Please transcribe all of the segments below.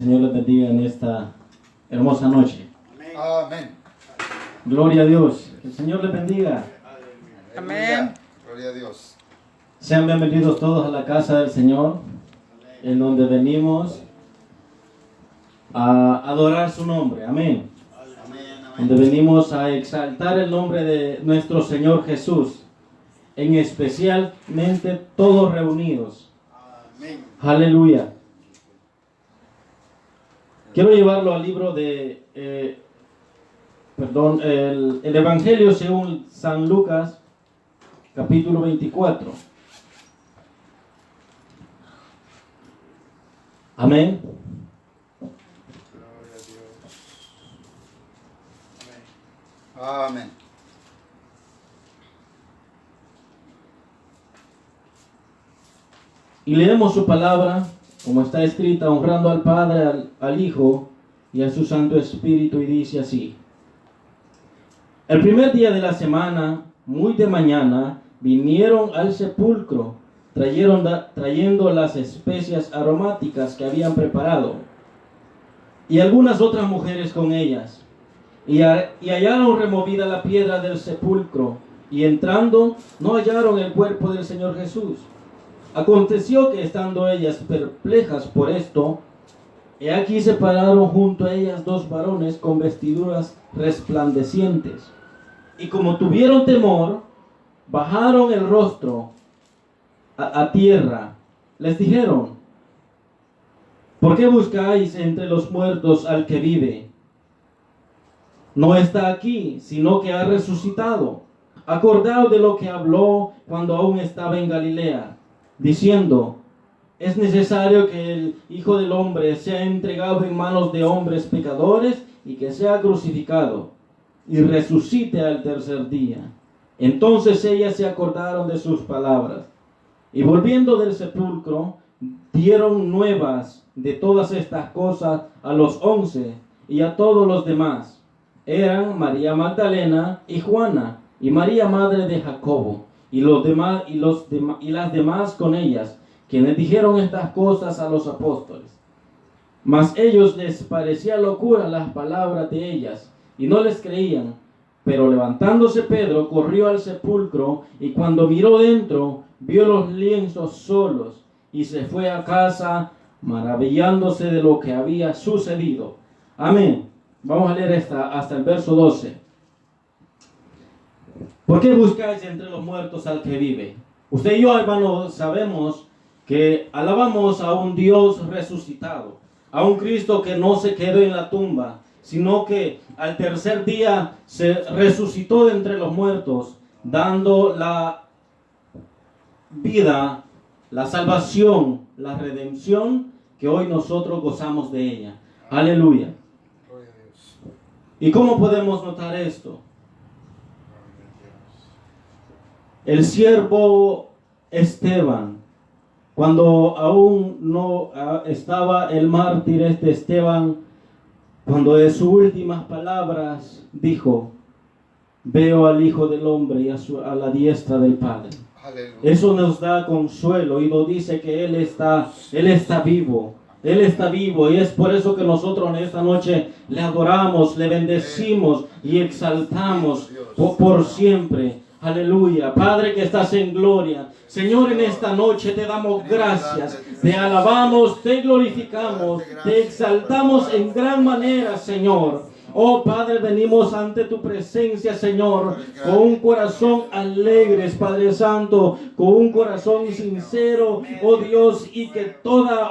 Señor les bendiga en esta hermosa noche. Amén. Gloria a Dios. Que el Señor les bendiga. Amén. Gloria a Dios. Sean bienvenidos todos a la casa del Señor, en donde venimos a adorar su nombre. Amén. Donde venimos a exaltar el nombre de nuestro Señor Jesús, en especialmente todos reunidos. Aleluya. Quiero llevarlo al libro de, el Evangelio según San Lucas, capítulo 24. Amén. Amén. Y leemos su palabra, como está escrita, honrando al Padre, al Hijo y a su Santo Espíritu, y dice así: El primer día de la semana, muy de mañana, vinieron al sepulcro, trayendo las especias aromáticas que habían preparado, y algunas otras mujeres con ellas. Y hallaron removida la piedra del sepulcro, y entrando, no hallaron el cuerpo del Señor Jesús. Aconteció que estando ellas perplejas por esto, he aquí se pararon junto a ellas dos varones con vestiduras resplandecientes. Y como tuvieron temor, bajaron el rostro a tierra. Les dijeron: ¿por qué buscáis entre los muertos al que vive? No está aquí, sino que ha resucitado. Acordaos de lo que habló cuando aún estaba en Galilea, diciendo: es necesario que el Hijo del Hombre sea entregado en manos de hombres pecadores y que sea crucificado y resucite al tercer día. Entonces ellas se acordaron de sus palabras, y volviendo del sepulcro dieron nuevas de todas estas cosas a los 11 y a todos los demás. Eran María Magdalena y Juana y María madre de Jacobo y las demás con ellas, quienes dijeron estas cosas a los apóstoles. Mas ellos les parecía locura las palabras de ellas, y no les creían. Pero levantándose Pedro, corrió al sepulcro, y cuando miró dentro, vio los lienzos solos, y se fue a casa, maravillándose de lo que había sucedido. Amén. Vamos a leer hasta el verso 12. ¿Por qué buscáis entre los muertos al que vive? Usted y yo, hermanos, sabemos que alabamos a un Dios resucitado, a un Cristo que no se quedó en la tumba, sino que al tercer día se resucitó de entre los muertos, dando la vida, la salvación, la redención, que hoy nosotros gozamos de ella. Aleluya. ¿Y cómo podemos notar esto? El siervo Esteban, cuando aún no estaba el mártir Esteban, cuando de sus últimas palabras dijo: veo al Hijo del Hombre y a la diestra del Padre. Aleluya. Eso nos da consuelo y nos dice que Él está vivo. Él está vivo, y es por eso que nosotros en esta noche le adoramos, le bendecimos y exaltamos por siempre. Aleluya. Padre que estás en gloria, Señor, en esta noche te damos gracias, te alabamos, te glorificamos, te exaltamos en gran manera, Señor. Oh Padre, venimos ante tu presencia, Señor, con un corazón alegre, Padre Santo, con un corazón sincero, oh Dios, y que toda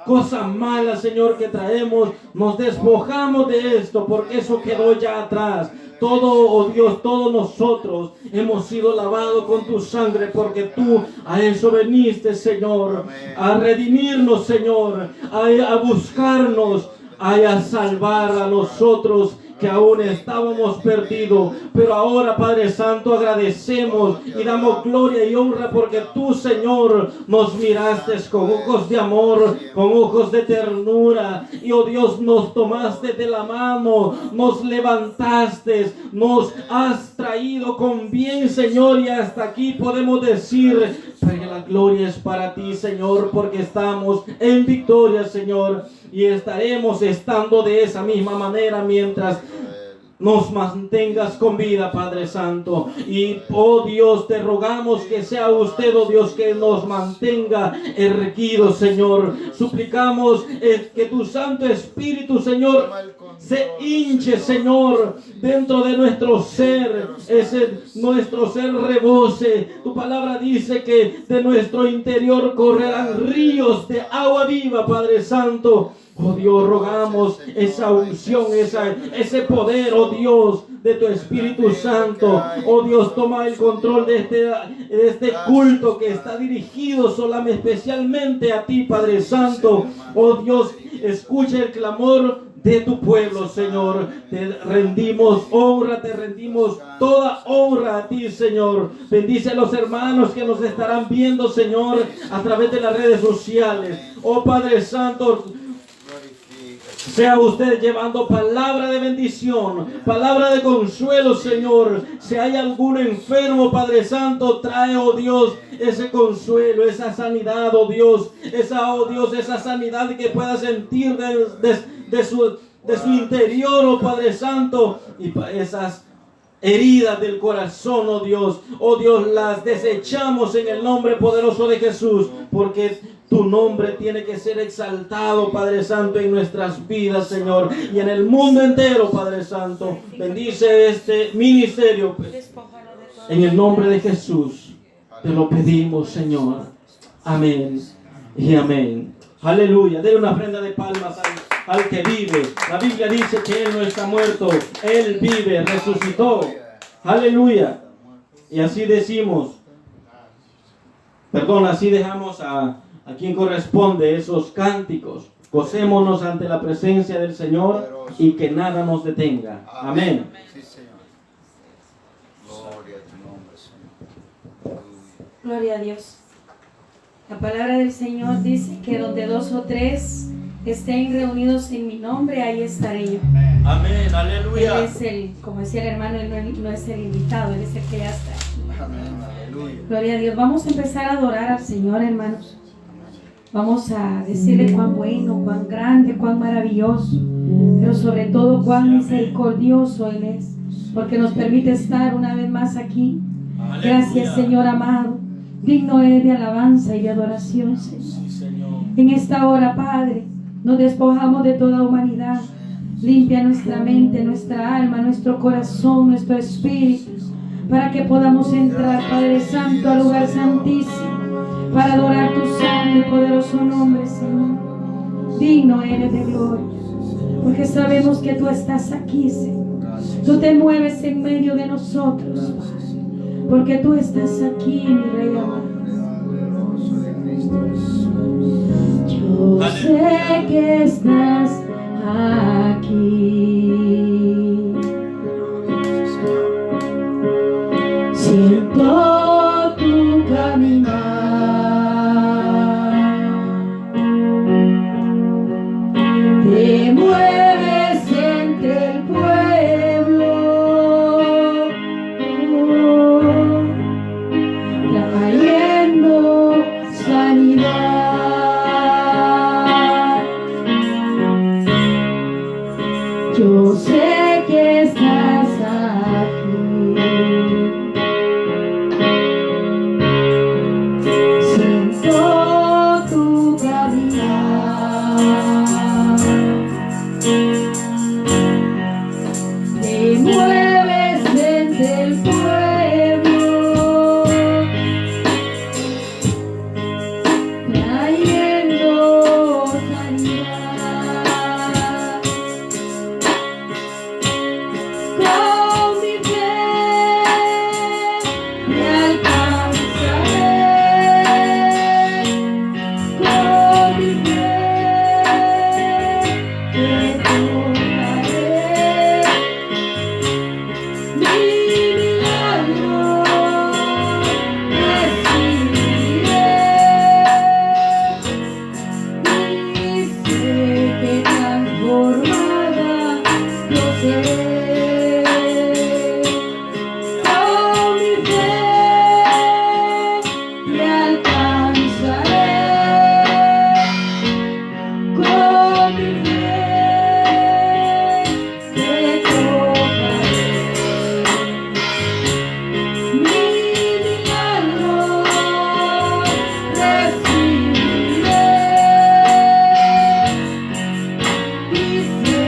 cosa mala, Señor, que traemos, nos despojamos de esto, porque eso quedó ya atrás. Todo, oh Dios, todos nosotros hemos sido lavados con tu sangre, porque tú a eso veniste, Señor, a redimirnos, Señor, a buscarnos, a salvar a nosotros que aún estábamos perdidos. Pero ahora, Padre Santo, agradecemos y damos gloria y honra porque tú, Señor, nos miraste con ojos de amor, con ojos de ternura, y oh Dios, nos tomaste de la mano, nos levantaste, nos has traído con bien, Señor, y hasta aquí podemos decir: Porque la gloria es para ti, Señor, porque estamos en victoria, Señor, y estaremos estando de esa misma manera mientras nos mantengas con vida, Padre Santo. Y, oh Dios, te rogamos que sea usted, oh Dios, que nos mantenga erguidos, Señor. Suplicamos que tu Santo Espíritu, Señor, se hinche, Señor, dentro de nuestro ser. Nuestro ser rebose. Tu palabra dice que de nuestro interior correrán ríos de agua viva, Padre Santo. Oh Dios, rogamos esa unción, ese poder, oh Dios, de tu Espíritu Santo. Oh Dios, toma el control de este culto que está dirigido solamente, especialmente a ti, Padre Santo. Oh Dios, escucha el clamor de tu pueblo, Señor. Te rendimos honra, te rendimos toda honra a ti, Señor. Bendice a los hermanos que nos estarán viendo, Señor, a través de las redes sociales. Oh Padre Santo, sea usted llevando palabra de bendición, palabra de consuelo, Señor. Si hay algún enfermo, Padre Santo, trae, oh Dios, ese consuelo, esa sanidad, oh Dios, esa sanidad que pueda sentir de su interior, oh Padre Santo, y esas heridas del corazón, oh Dios, las desechamos en el nombre poderoso de Jesús, porque tu nombre tiene que ser exaltado, Padre Santo, en nuestras vidas, Señor, y en el mundo entero, Padre Santo. Bendice este ministerio, en el nombre de Jesús. Te lo pedimos, Señor. Amén y amén. Aleluya. Denle una ofrenda de palmas al que vive. La Biblia dice que Él no está muerto. Él vive, resucitó. Aleluya. Y así decimos. Así dejamos a quien corresponde esos cánticos. Gocémonos ante la presencia del Señor y que nada nos detenga. Amén. Sí, Señor. Gloria a tu nombre, Señor. Gloria a Dios. La palabra del Señor dice que donde 2 o 3 estén reunidos en mi nombre, ahí estaré yo. Amén, aleluya. Él es como decía el hermano, él no es el invitado, él es el que ya está. Amén, aleluya. Gloria a Dios. Vamos a empezar a adorar al Señor, hermanos. Vamos a decirle cuán bueno, cuán grande, cuán maravilloso, pero sobre todo cuán misericordioso Él es, porque nos permite estar una vez más aquí. Gracias, Señor amado. Digno eres de alabanza y de adoración, Señor. En esta hora, Padre, nos despojamos de toda humanidad. Limpia nuestra mente, nuestra alma, nuestro corazón, nuestro espíritu, para que podamos entrar, Padre Santo, al lugar santísimo, para adorar tu santo y poderoso nombre, Señor. Digno eres de gloria, porque sabemos que tú estás aquí, Señor. Tú te mueves en medio de nosotros, Padre, porque tú estás aquí, mi Rey amado. Yo sé que estás aquí. Siento tu caminar. Te mueves entre el pueblo, trayendo sanidad. Yo sé que estás aquí. Siento tu caminar. Te mueves desde el pueblo, trayendo sanidad. Con mi fe me alcanzaré. Con mi fe te tocaré. Mi milagro recibiré. Y sé que transformada yo seré. Con mi fe me alcanzaré. mi fe te tocaré. Mi milagro recibiré y sé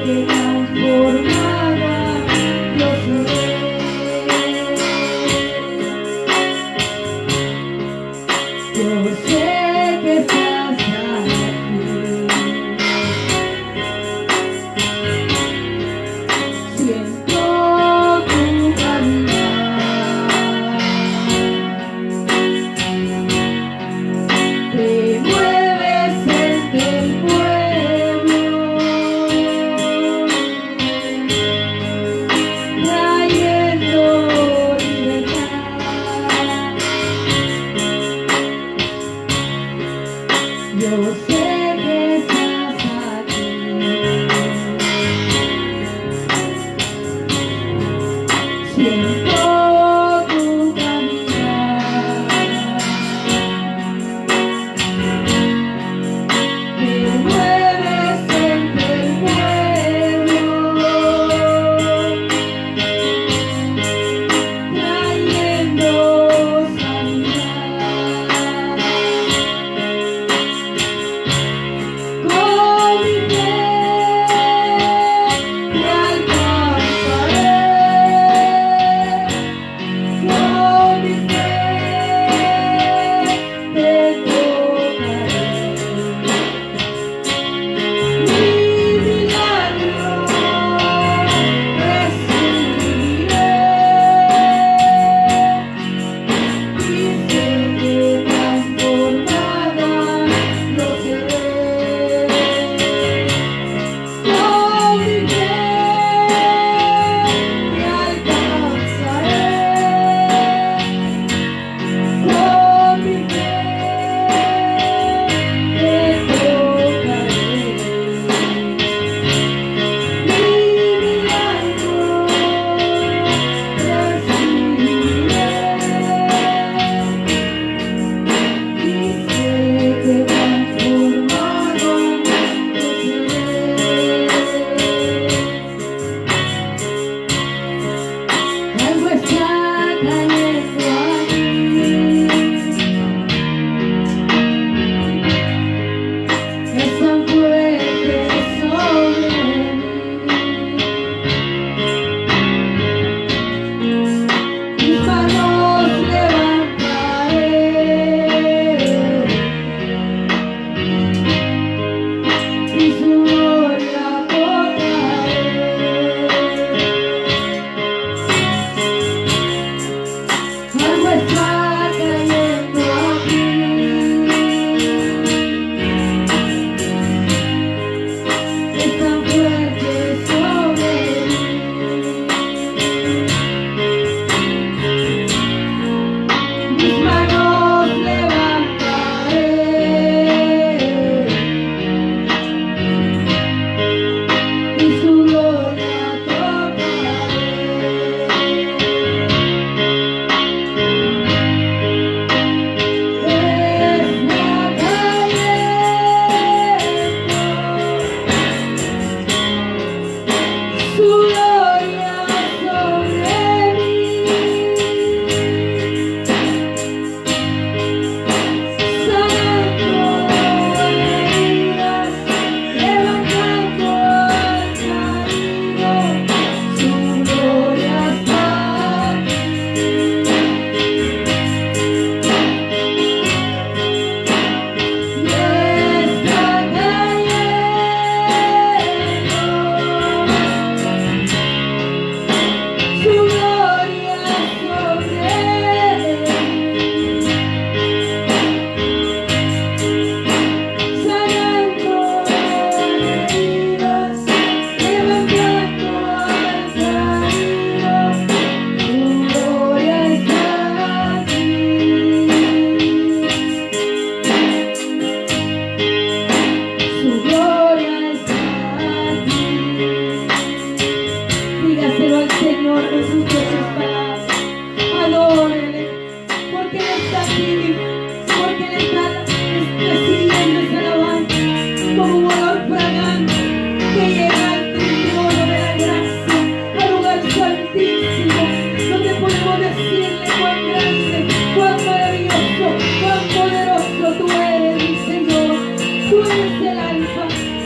que transformada yo seré. Yo sé que estás aquí.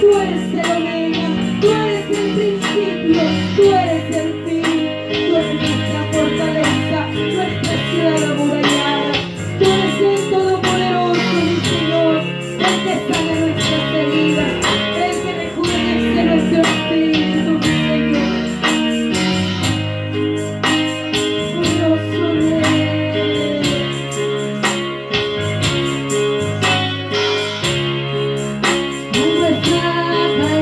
Tú eres el omega, tú eres el principio, tú eres el fin, tú eres nuestra fortaleza, nuestra ciudad amurallada. Tú eres el Todopoderoso, mi Señor, el que sana nuestras heridas, el que rejuvenece nuestro espíritu, mi Señor. Glorioso Rey. Nuestra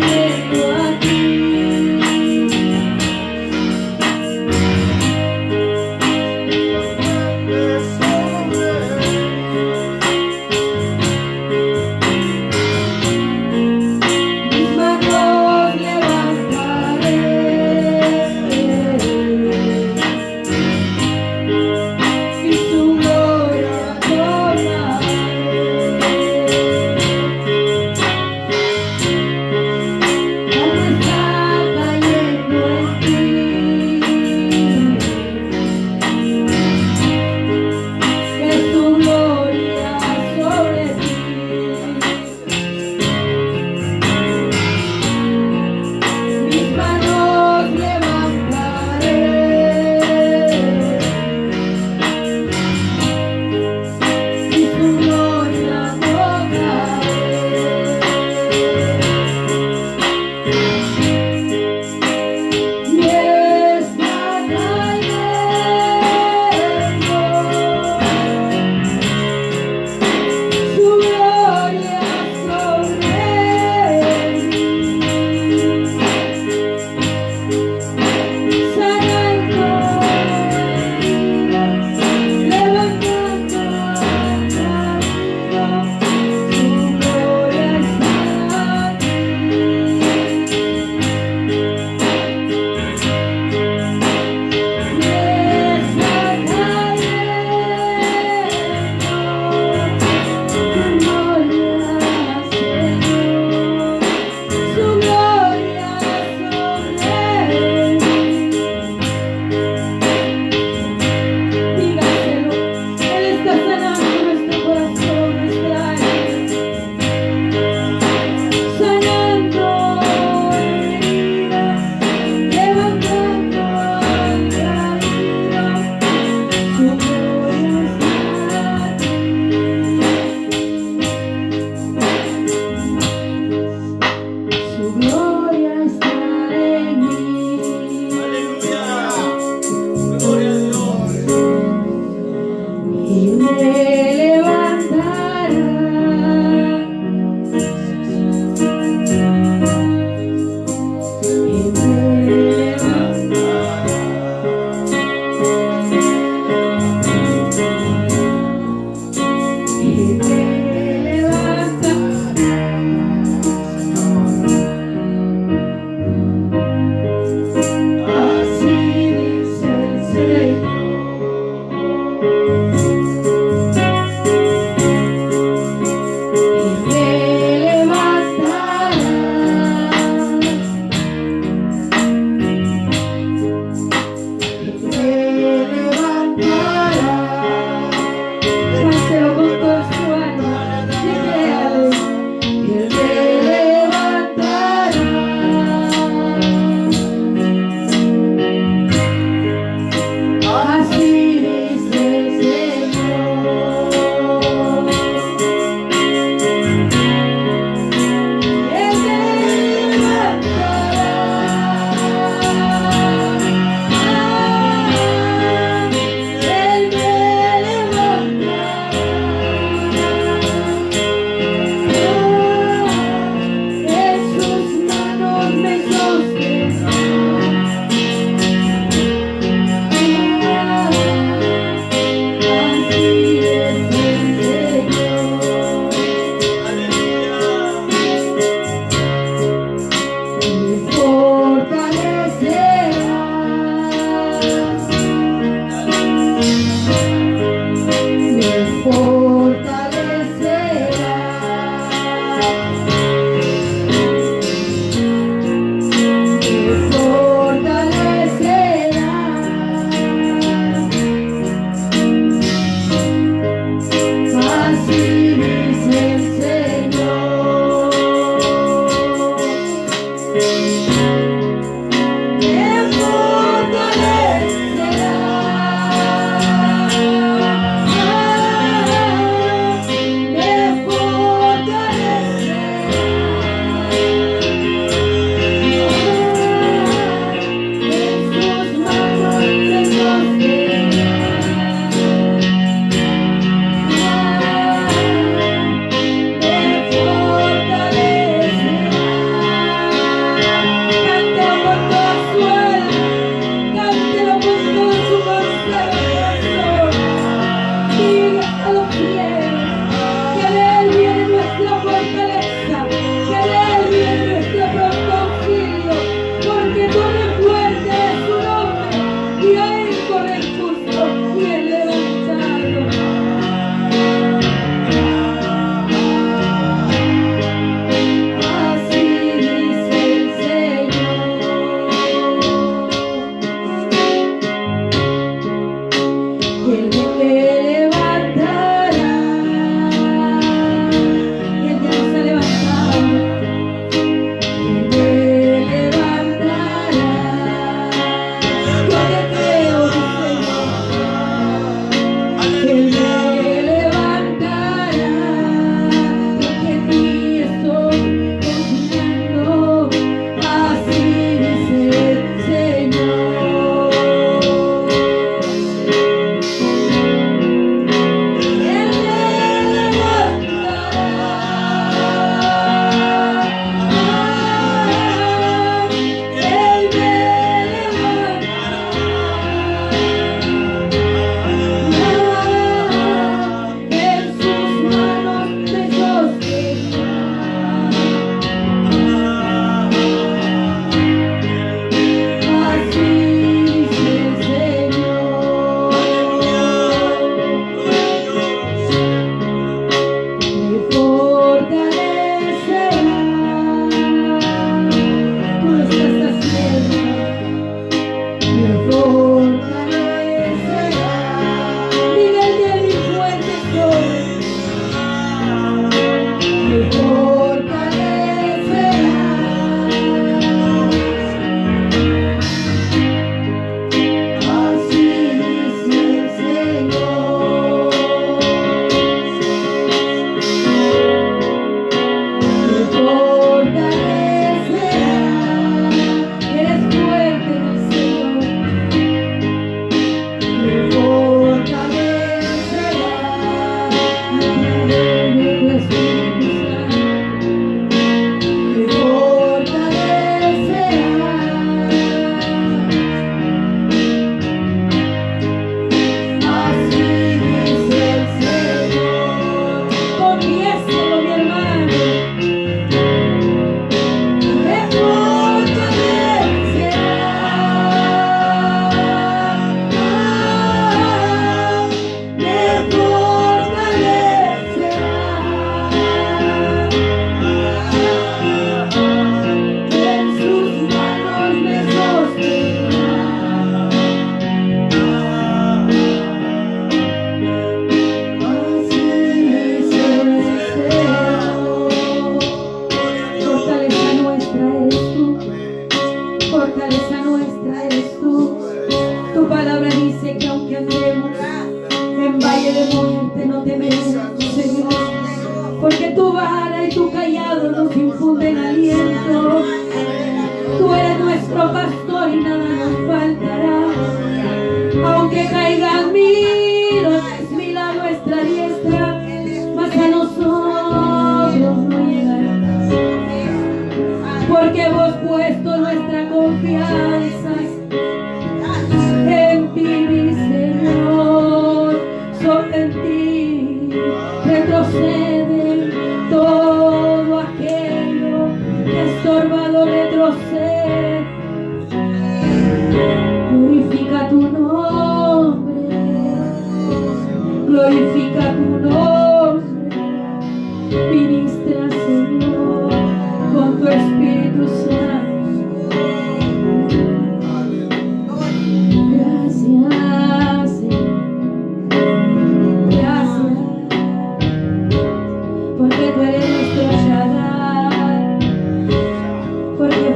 Porque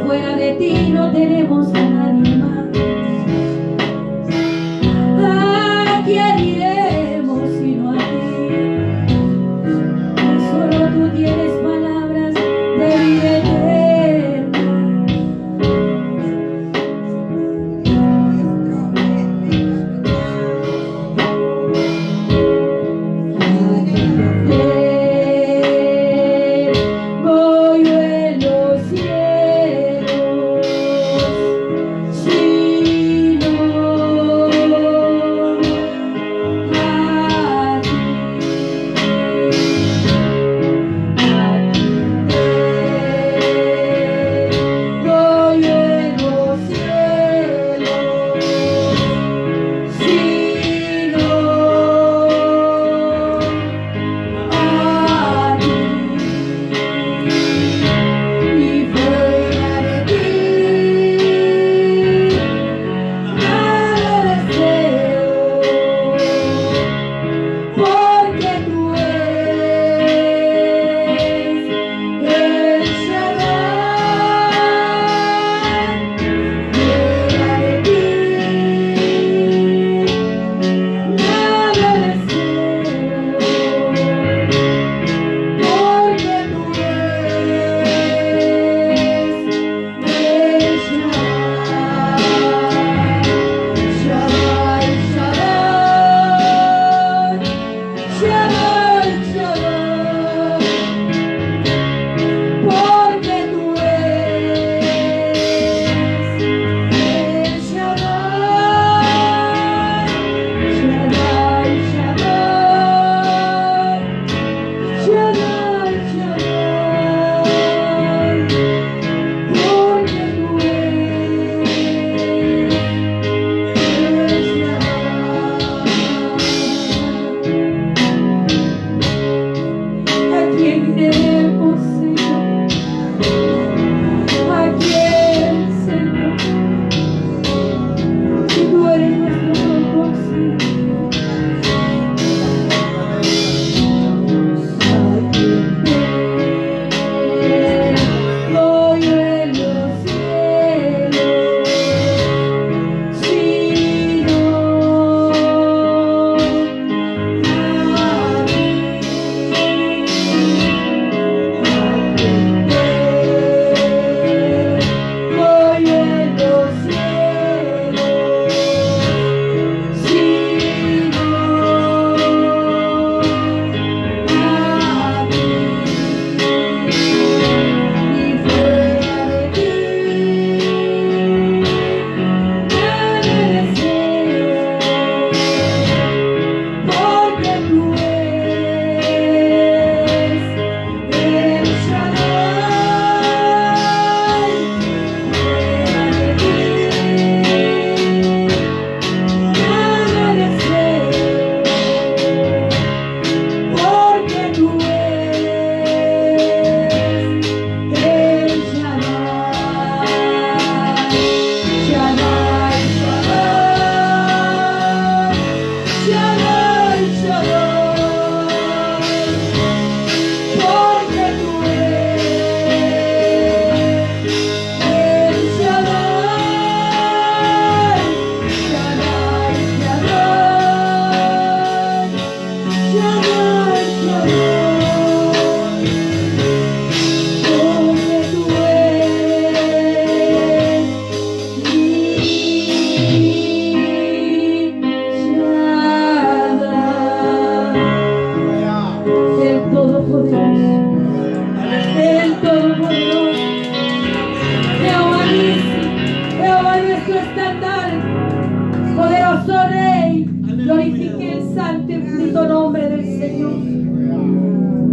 Glorifique el santo y bendito nombre del Señor.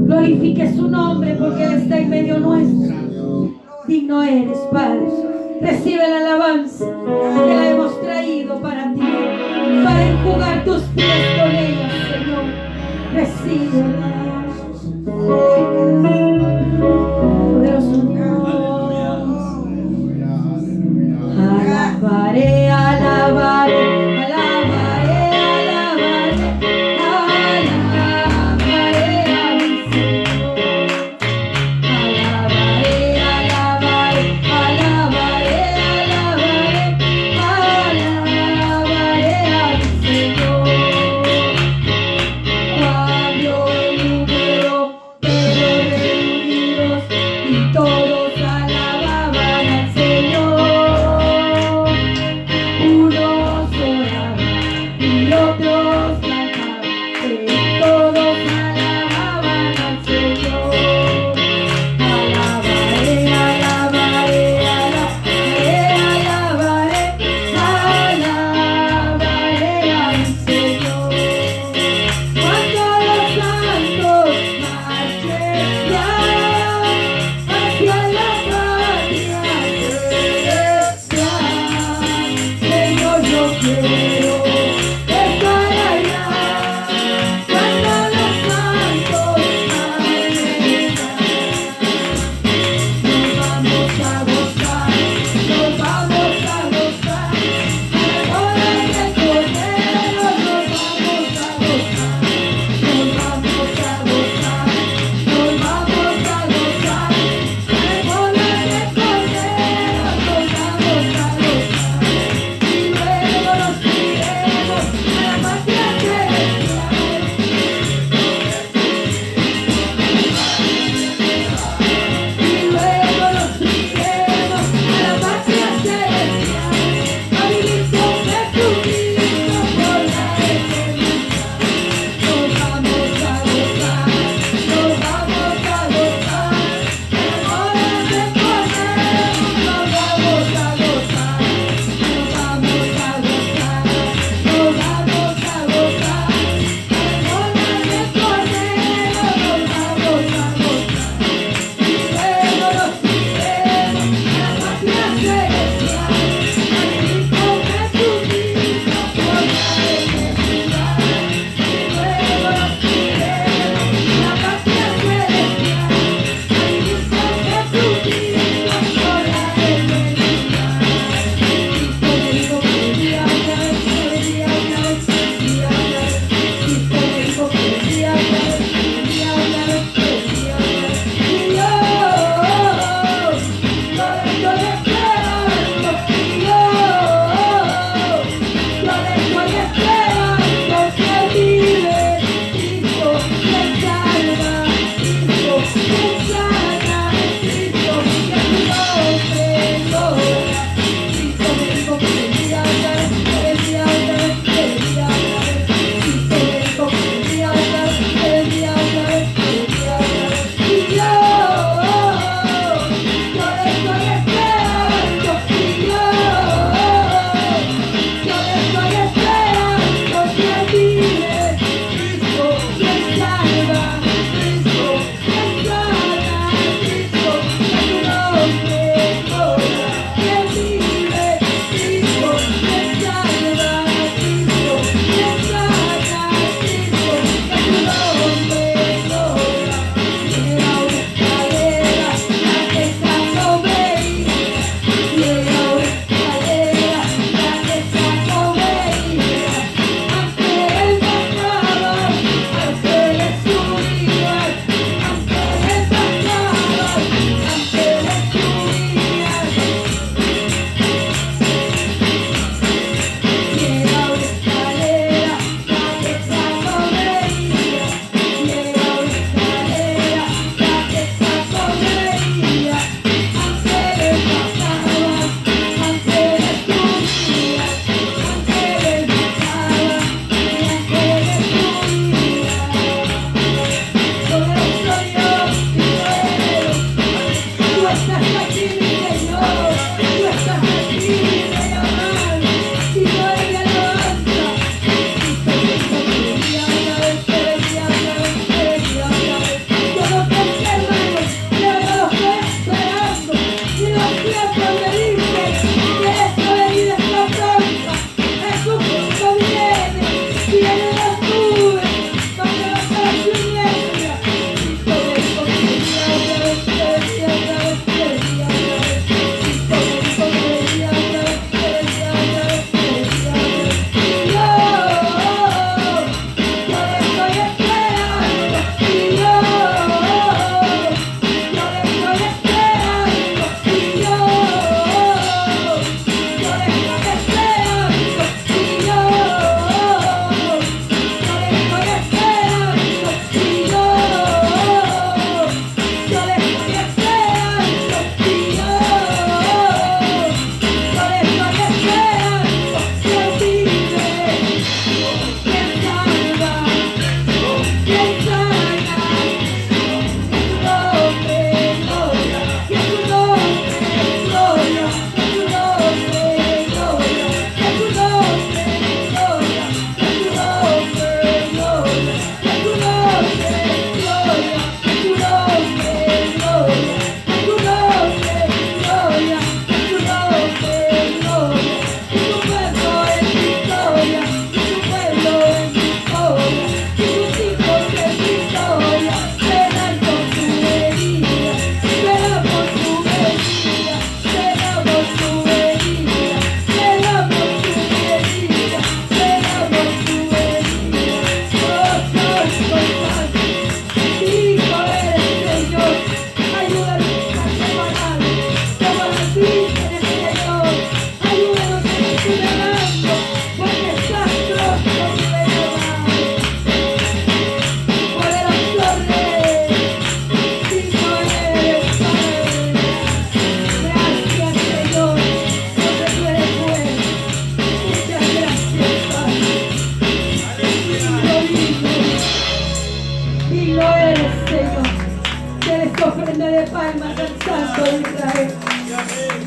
Glorifique su nombre porque Él está en medio nuestro. Digno eres, Padre. Recibe la alabanza que la hemos traído para ti, para enjugar tus pies con ella, Señor. Recíbela. Poderoso Dios. Alabaré, alabaré, alabaré, alabaré, alabaré a mi Señor. Alabaré, alabaré, alabaré, alabaré, alabaré a mi Señor. Cuando en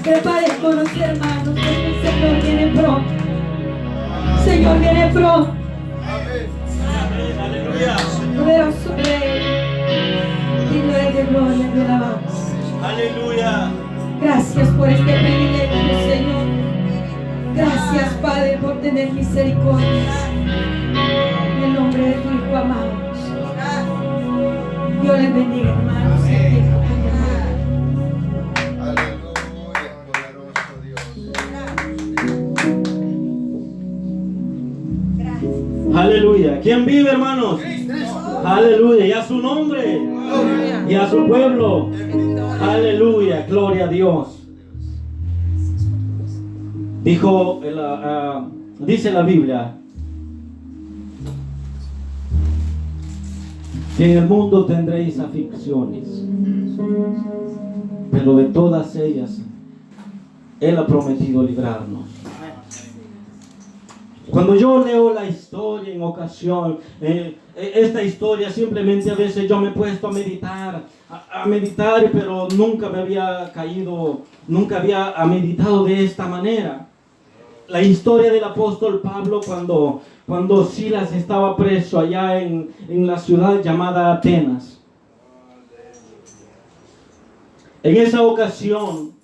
Prepare con los hermanos, porque el Señor viene pronto. Señor viene pronto. Aleluya. Poderoso Rey, digno eres de gloria y alabanza. Aleluya. Gracias por este privilegio, Señor. Gracias, Padre, por tener misericordia. En el nombre de tu Hijo amado. Dios les bendiga, hermanos. Aleluya, poderoso Dios. Aleluya. ¿Quién vive, hermanos? Aleluya. Y a su nombre. Y a su pueblo. Aleluya. Gloria a Dios. Dice la Biblia que en el mundo tendréis aflicciones, pero de todas ellas Él ha prometido librarnos. Cuando yo leo la historia en ocasión, esta historia simplemente a veces yo me he puesto a meditar, pero nunca me había caído, nunca había meditado de esta manera. La historia del apóstol Pablo cuando Silas estaba preso allá en la ciudad llamada Atenas. En esa ocasión,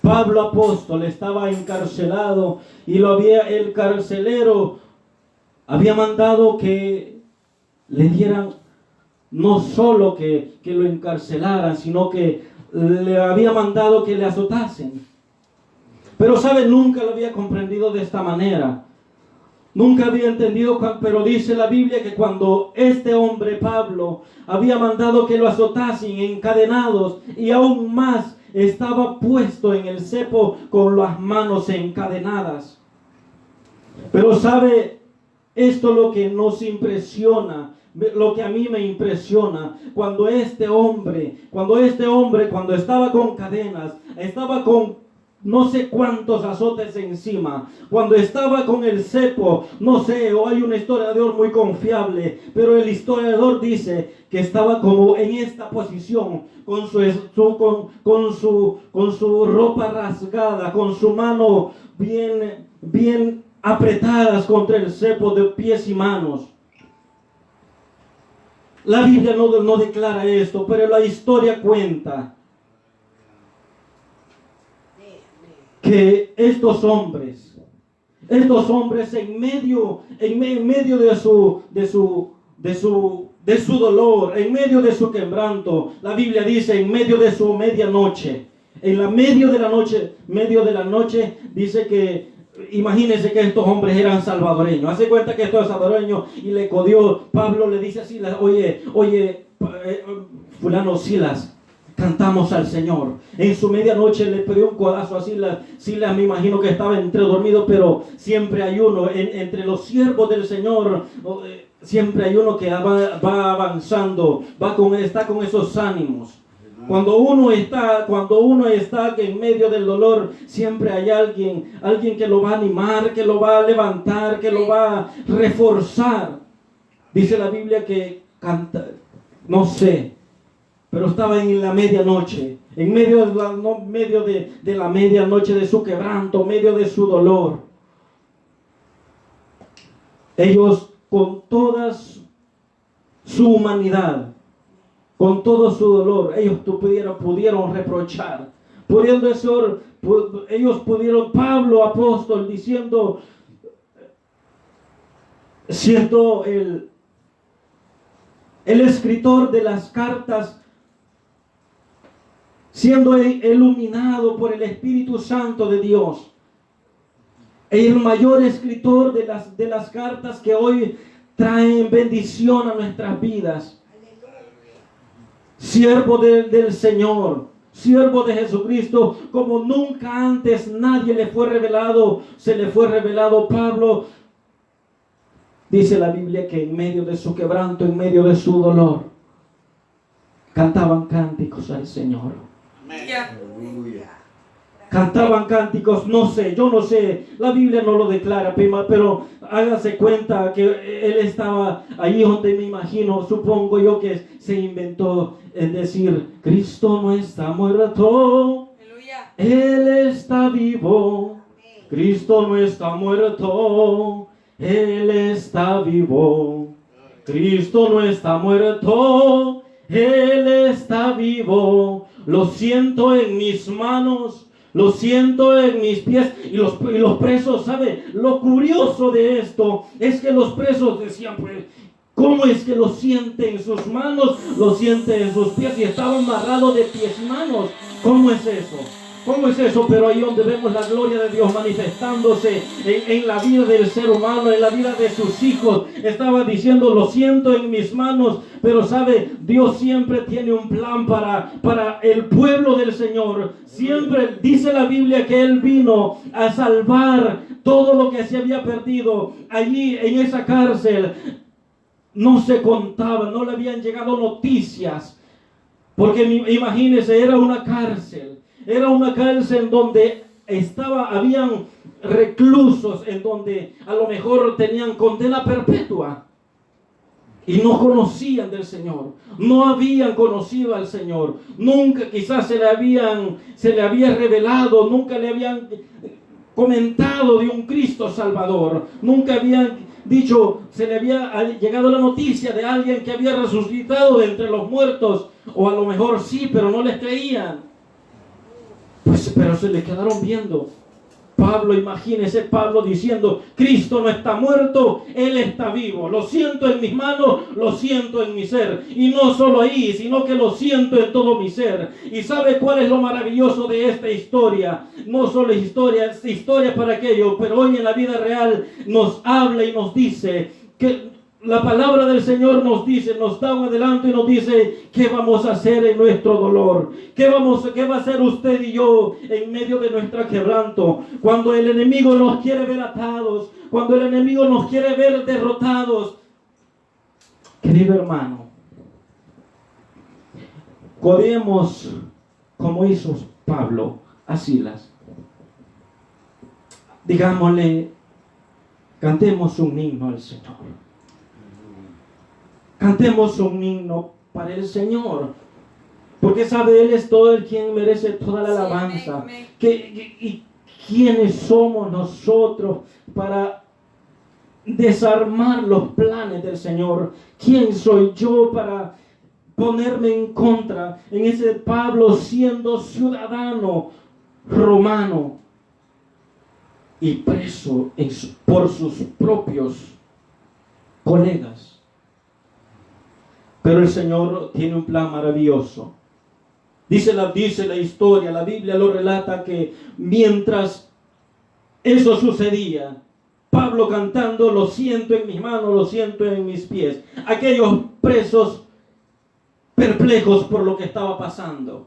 Pablo apóstol estaba encarcelado y el carcelero había mandado que le dieran, no solo que lo encarcelaran, sino que le había mandado que le azotasen. Pero sabe, nunca lo había comprendido de esta manera. Nunca había entendido, pero dice la Biblia que cuando este hombre Pablo había mandado que lo azotasen encadenados y aún más estaba puesto en el cepo con las manos encadenadas. Pero sabe, esto es lo que nos impresiona, lo que a mí me impresiona, cuando este hombre, cuando estaba con cadenas, estaba con no sé cuántos azotes encima, cuando estaba con el cepo, no sé, o hay un historiador muy confiable, pero el historiador dice que estaba como en esta posición, con su ropa rasgada, con su mano bien apretadas contra el cepo de pies y manos. La Biblia no declara esto, pero la historia cuenta que estos hombres en medio de su dolor, en medio de su quebranto, la Biblia dice en medio de su medianoche, medio de la noche dice que, imagínense que estos hombres eran salvadoreños. Hace cuenta que estos salvadoreños y le codió. Pablo le dice a Silas, oye, fulano Silas, cantamos al Señor. En su medianoche le pidió un codazo a Silas. Silas me imagino que estaba entre dormido, pero siempre hay uno, entre los siervos del Señor, siempre hay uno que va avanzando, está con esos ánimos. Cuando uno está en medio del dolor, siempre hay alguien que lo va a animar, que lo va a levantar, que lo va a reforzar. Dice la Biblia que canta, no sé, pero estaba en la medianoche, en medio de la medianoche de su quebranto, medio de su dolor. Ellos con toda su humanidad, con todo su dolor, ellos pudieron reprochar, Pablo apóstol diciendo, siendo el escritor de las cartas, siendo iluminado por el Espíritu Santo de Dios, el mayor escritor de las cartas que hoy traen bendición a nuestras vidas. Siervo del Señor, siervo de Jesucristo, como nunca antes se le fue revelado Pablo. Dice la Biblia que en medio de su quebranto, en medio de su dolor, cantaban cánticos al Señor. Cantaban cánticos, yo no sé, la Biblia no lo declara, pero hágase cuenta que él estaba ahí donde me imagino, supongo yo que se inventó, es decir, Cristo no está muerto, Él está vivo. Cristo no está muerto. Él está vivo. Cristo no está muerto. Él está vivo. Lo siento en mis manos. Lo siento en mis pies. Y los presos, ¿sabe? Lo curioso de esto es que los presos decían, pues, ¿cómo es que lo siente en sus manos? Lo siente en sus pies y estaba amarrado de pies y manos. ¿Cómo es eso? ¿Cómo es eso? Pero ahí donde vemos la gloria de Dios manifestándose en la vida del ser humano, en la vida de sus hijos. Estaba diciendo, lo siento en mis manos, pero sabe, Dios siempre tiene un plan para el pueblo del Señor. Siempre dice la Biblia que Él vino a salvar todo lo que se había perdido allí en esa cárcel. No se contaba, no le habían llegado noticias, porque imagínense, era una cárcel. Era una cárcel donde habían reclusos en donde a lo mejor tenían condena perpetua y no conocían del Señor, no habían conocido al Señor, nunca quizás se le había revelado, nunca le habían comentado de un Cristo Salvador, nunca habían dicho, se le había llegado la noticia de alguien que había resucitado de entre los muertos, o a lo mejor sí, pero no les creían. Pues, pero se le quedaron viendo. Pablo, imagínese Pablo diciendo, Cristo no está muerto, Él está vivo. Lo siento en mis manos, lo siento en mi ser. Y no solo ahí, sino que lo siento en todo mi ser. ¿Y sabe cuál es lo maravilloso de esta historia? No solo es historia para aquello, pero hoy en la vida real nos habla y nos dice que la palabra del Señor nos dice, nos da un adelanto y nos dice qué vamos a hacer en nuestro dolor, qué va a hacer usted y yo en medio de nuestro quebranto, cuando el enemigo nos quiere ver atados, cuando el enemigo nos quiere ver derrotados. Querido hermano, codemos como hizo Pablo a Silas. Digámosle, cantemos un himno al Señor. Cantemos un himno para el Señor, porque sabe, Él es todo el quien merece toda la alabanza. ¿Y quiénes somos nosotros para desarmar los planes del Señor? ¿Quién soy yo para ponerme en contra? En ese Pablo, siendo ciudadano romano y preso por sus propios colegas. Pero el Señor tiene un plan maravilloso. Dice la historia, la Biblia lo relata, que mientras eso sucedía, Pablo cantando, lo siento en mis manos, lo siento en mis pies. Aquellos presos perplejos por lo que estaba pasando.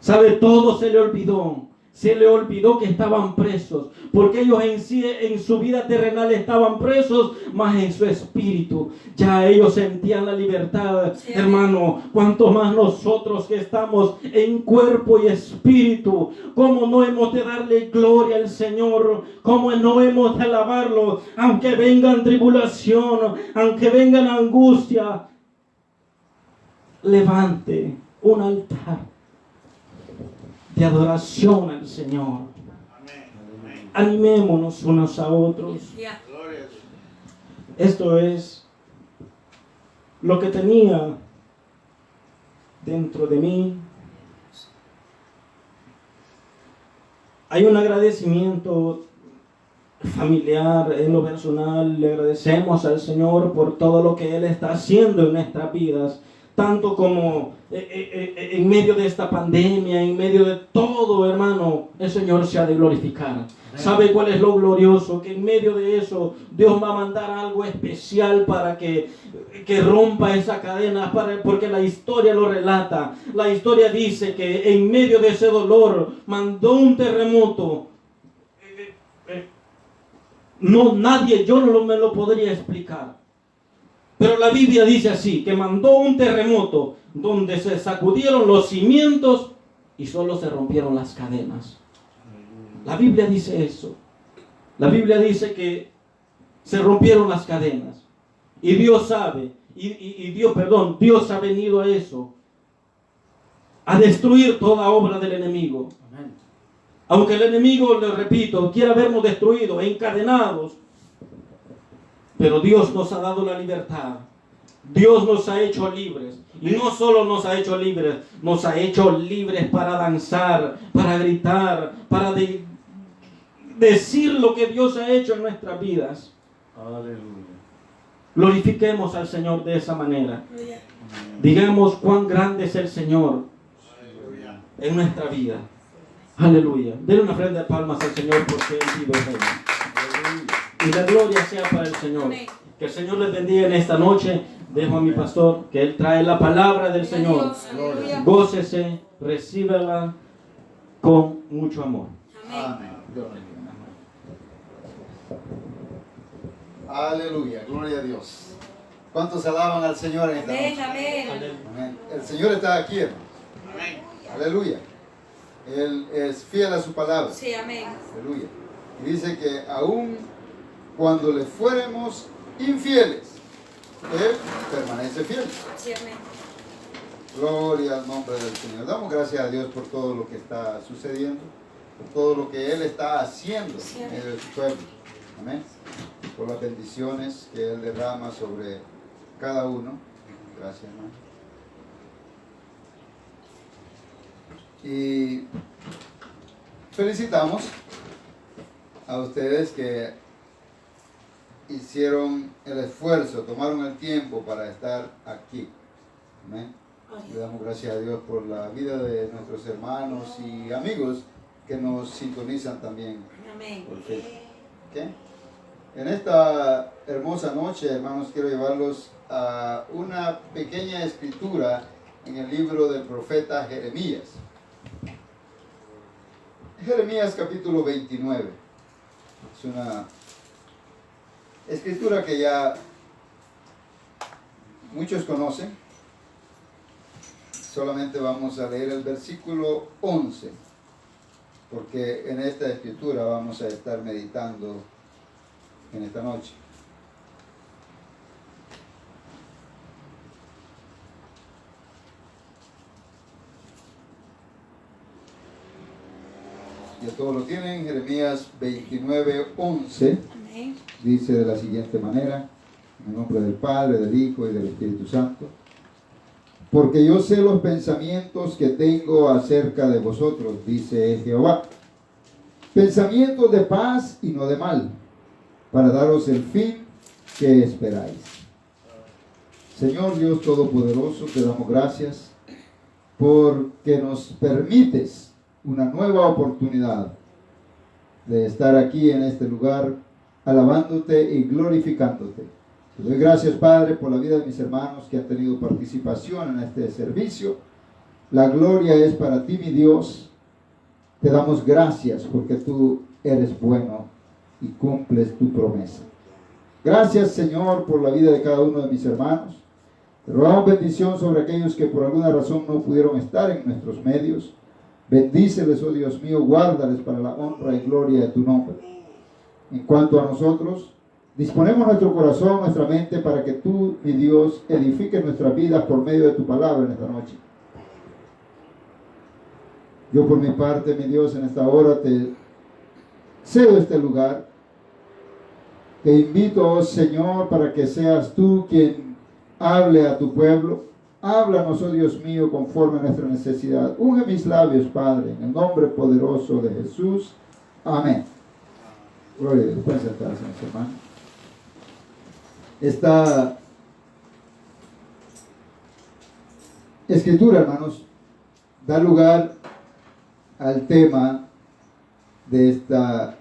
¿Sabe? Todo se le olvidó. Se le olvidó que estaban presos, porque ellos en su vida terrenal estaban presos, mas en su espíritu ya ellos sentían la libertad. Sí, hermano, cuanto más nosotros que estamos en cuerpo y espíritu, ¿cómo no hemos de darle gloria al Señor? ¿Cómo no hemos de alabarlo? Aunque vengan tribulación, aunque vengan angustia, levante un altar de adoración al Señor. Amén. Animémonos unos a otros. Esto es lo que tenía dentro de mí. Hay un agradecimiento familiar, en lo personal. Le agradecemos al Señor por todo lo que Él está haciendo en nuestras vidas, tanto como en medio de esta pandemia, en medio de todo, hermano, el Señor se ha de glorificar. ¿Sabe cuál es lo glorioso? Que en medio de eso Dios va a mandar algo especial para que rompa esa cadena, porque la historia lo relata. La historia dice que en medio de ese dolor mandó un terremoto. Yo no me lo podría explicar. Pero la Biblia dice así, que mandó un terremoto donde se sacudieron los cimientos y solo se rompieron las cadenas. La Biblia dice eso. La Biblia dice que se rompieron las cadenas. Y Dios sabe, Dios ha venido a eso a destruir toda obra del enemigo. Amén. Aunque el enemigo, le repito, quiera vernos destruidos, encadenados, pero Dios nos ha dado la libertad. Dios nos ha hecho libres. Y no solo nos ha hecho libres, nos ha hecho libres para danzar, para gritar, para decir lo que Dios ha hecho en nuestras vidas. Aleluya. Glorifiquemos al Señor de esa manera. Digamos cuán grande es el Señor en nuestra vida. Aleluya. Denle una ofrenda de palmas al Señor porque Él vive, Rey. Y la gloria sea para el Señor. Que el Señor les bendiga en esta noche. Dejo a mi pastor que Él trae la palabra del Señor. Gócese, recíbela con mucho amor. Amén. Aleluya, gloria a Dios. ¿Cuántos alaban al Señor en esta noche? Amén. El Señor está aquí, hermano. Amén. Aleluya. Él es fiel a su palabra. Sí, amén. Aleluya. Y dice que aún cuando le fuéramos infieles, Él permanece fiel. Sí, amén. Gloria al nombre del Señor. Damos gracias a Dios por todo lo que está sucediendo, por todo lo que Él está haciendo en medio de su pueblo. Amén. Por las bendiciones que Él derrama sobre cada uno. Gracias, hermano. Y felicitamos a ustedes que hicieron el esfuerzo, tomaron el tiempo para estar aquí. Amén. Le damos gracias a Dios por la vida de nuestros hermanos y amigos que nos sintonizan también. Amén. Porque, ¿qué? En esta hermosa noche, hermanos, quiero llevarlos a una pequeña escritura en el libro del profeta Jeremías. Jeremías capítulo 29. Es una escritura que ya muchos conocen. Solamente vamos a leer el versículo 11, porque en esta escritura vamos a estar meditando en esta noche. Ya todos lo tienen. Jeremías 29:11 Amén. dice de la siguiente manera: en el nombre del Padre, del Hijo y del Espíritu Santo. Porque yo sé los pensamientos que tengo acerca de vosotros, dice Jehová. Pensamientos de paz y no de mal, para daros el fin que esperáis. Señor Dios Todopoderoso, te damos gracias porque nos permites una nueva oportunidad de estar aquí en este lugar, alabándote y glorificándote. Te doy gracias, Padre, por la vida de mis hermanos que han tenido participación en este servicio. La gloria es para ti, mi Dios. Te damos gracias porque tú eres bueno y cumples tu promesa. Gracias, Señor, por la vida de cada uno de mis hermanos. Te rogamos bendición sobre aquellos que por alguna razón no pudieron estar en nuestros medios. Bendíceles, oh Dios mío, guárdales para la honra y gloria de tu nombre. En cuanto a nosotros, disponemos nuestro corazón, nuestra mente, para que tú, mi Dios, edifiques nuestras vidas por medio de tu palabra en esta noche. Yo por mi parte, mi Dios, en esta hora te cedo este lugar. Te invito, oh Señor, para que seas tú quien hable a tu pueblo. Háblanos, oh Dios mío, conforme a nuestra necesidad. Unge mis labios, Padre, en el nombre poderoso de Jesús. Amén. Gloria a Dios. Pueden sentarse, mis hermanos. Esta escritura, hermanos, da lugar al tema de esta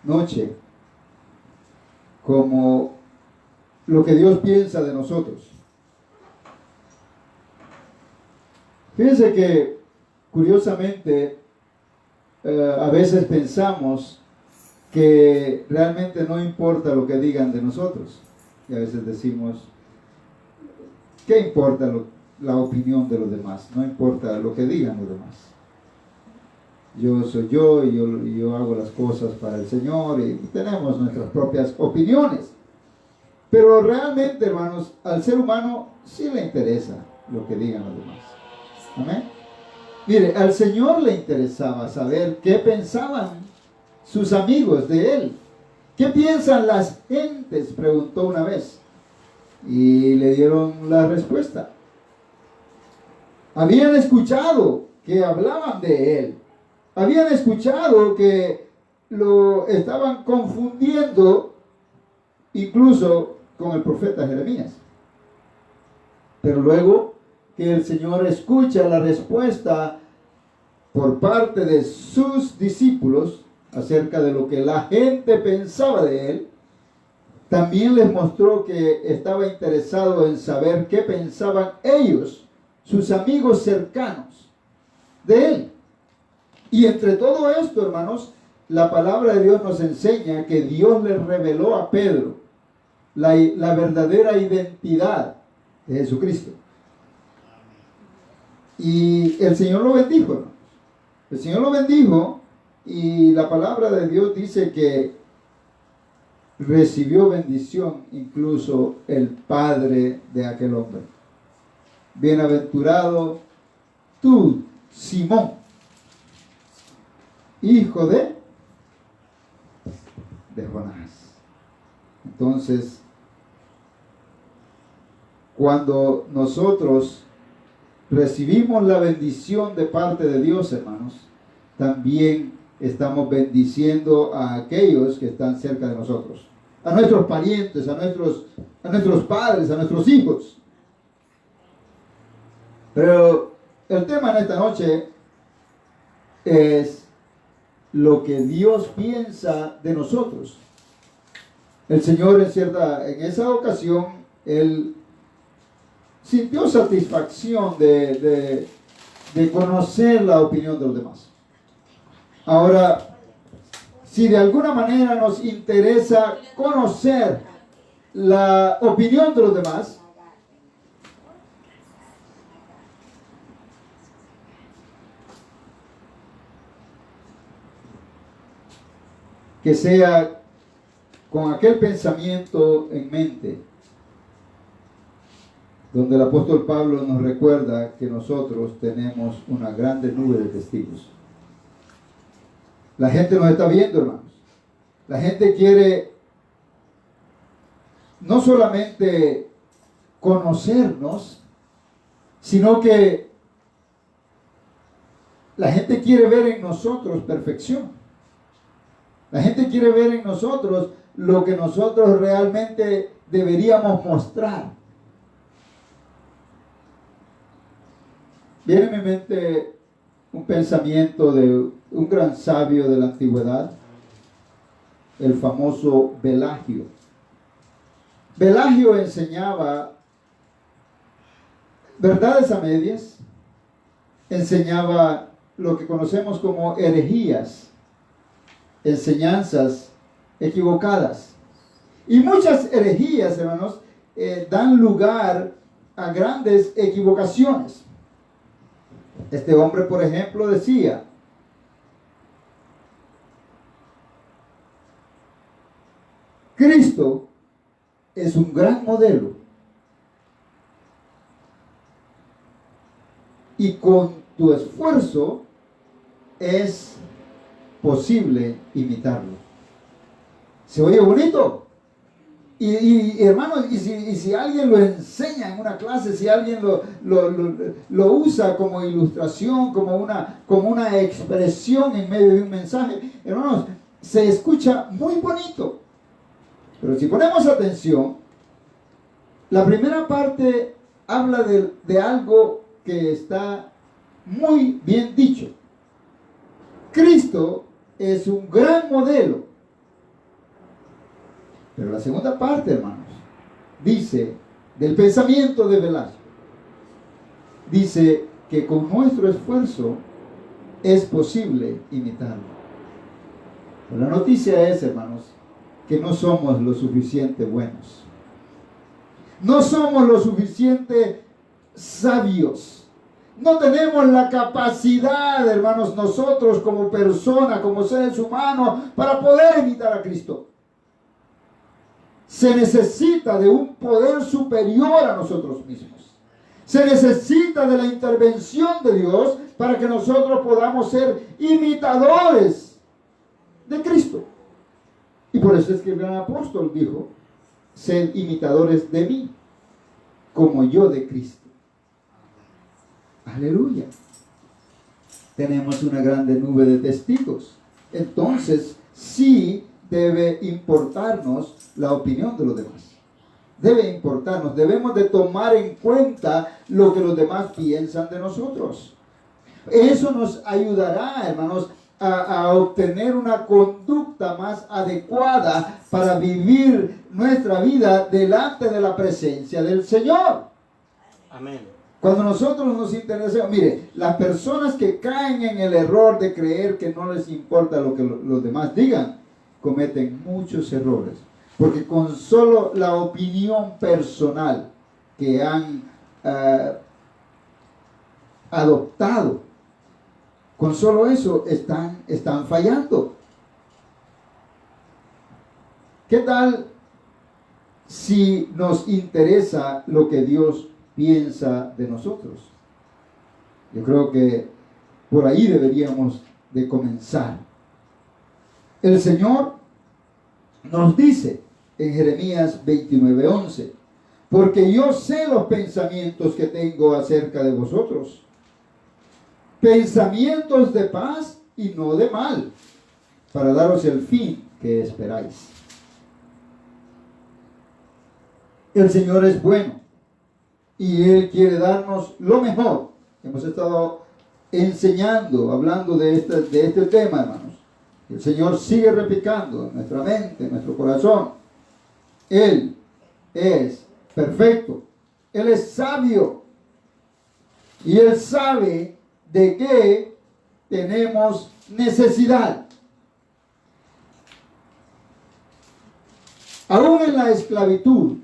noche, como lo que Dios piensa de nosotros. Fíjense que, curiosamente, a veces pensamos que realmente no importa lo que digan de nosotros. Y a veces decimos, ¿qué importa la opinión de los demás? No importa lo que digan los demás. Yo soy yo y yo hago las cosas para el Señor y tenemos nuestras propias opiniones. Pero realmente, hermanos, al ser humano sí le interesa lo que digan los demás. Amén. Mire, al Señor le interesaba saber qué pensaban sus amigos de Él. ¿Qué piensan las gentes?, preguntó una vez. Y le dieron la respuesta. Habían escuchado que hablaban de Él. Habían escuchado que lo estaban confundiendo incluso con el profeta Jeremías. Pero luego que el Señor escucha la respuesta por parte de sus discípulos acerca de lo que la gente pensaba de Él, también les mostró que estaba interesado en saber qué pensaban ellos, sus amigos cercanos, de Él. Y entre todo esto, hermanos, la palabra de Dios nos enseña que Dios le reveló a Pedro la verdadera identidad de Jesucristo. Y el Señor lo bendijo, hermanos. El Señor lo bendijo, y la palabra de Dios dice que recibió bendición incluso el padre de aquel hombre. Bienaventurado tú, Simón, hijo de Jonás. Entonces, cuando nosotros recibimos la bendición de parte de Dios, hermanos, también estamos bendiciendo a aquellos que están cerca de nosotros, a nuestros parientes, a nuestros padres, a nuestros hijos. Pero el tema en esta noche es lo que Dios piensa de nosotros. El Señor en esa ocasión, Él sintió satisfacción de conocer la opinión de los demás. Ahora, si de alguna manera nos interesa conocer la opinión de los demás, que sea con aquel pensamiento en mente, donde el apóstol Pablo nos recuerda que nosotros tenemos una grande nube de testigos. La gente nos está viendo, hermanos. La gente quiere no solamente conocernos, sino que la gente quiere ver en nosotros perfección. La gente quiere ver en nosotros lo que nosotros realmente deberíamos mostrar. Viene a mi mente un pensamiento de un gran sabio de la antigüedad, el famoso Velagio. Velagio enseñaba verdades a medias, enseñaba lo que conocemos como herejías, enseñanzas equivocadas. Y muchas herejías, hermanos, dan lugar a grandes equivocaciones. Este hombre, por ejemplo, decía: Cristo es un gran modelo y con tu esfuerzo es posible imitarlo. ¿Se oye bonito? Y hermanos, y si alguien lo enseña en una clase, si alguien lo usa como ilustración, como una expresión en medio de un mensaje, hermanos, se escucha muy bonito. Pero si ponemos atención, la primera parte habla de algo que está muy bien dicho. Cristo es un gran modelo. Pero la segunda parte, hermanos, dice, del pensamiento de Velagio, dice que con nuestro esfuerzo es posible imitarlo. Pero la noticia es, hermanos, que no somos lo suficiente buenos. No somos lo suficiente sabios. No tenemos la capacidad, hermanos, nosotros como personas, como seres humanos, para poder imitar a Cristo. Se necesita de un poder superior a nosotros mismos. Se necesita de la intervención de Dios para que nosotros podamos ser imitadores de Cristo. Y por eso es que el gran apóstol dijo, sed imitadores de mí, como yo de Cristo. Aleluya. Tenemos una grande nube de testigos. Entonces, sí debe importarnos la opinión de los demás. Debe importarnos. Debemos de tomar en cuenta lo que los demás piensan de nosotros. Eso nos ayudará, hermanos, a obtener una conducta más adecuada para vivir nuestra vida delante de la presencia del Señor. Amén. Cuando nosotros nos interesamos, mire, las personas que caen en el error de creer que no les importa lo que los demás digan, cometen muchos errores. Porque con solo la opinión personal que han adoptado, con solo eso están fallando. ¿Qué tal si nos interesa lo que Dios piensa de nosotros? Yo creo que por ahí deberíamos de comenzar. El Señor nos dice en Jeremías 29:11, porque yo sé los pensamientos que tengo acerca de vosotros, pensamientos de paz y no de mal, para daros el fin que esperáis. El Señor es bueno y Él quiere darnos lo mejor. Hemos estado enseñando, hablando de este tema, hermanos. El Señor sigue replicando en nuestra mente, en nuestro corazón. Él es perfecto. Él es sabio. Y Él sabe de qué tenemos necesidad. Aún en la esclavitud,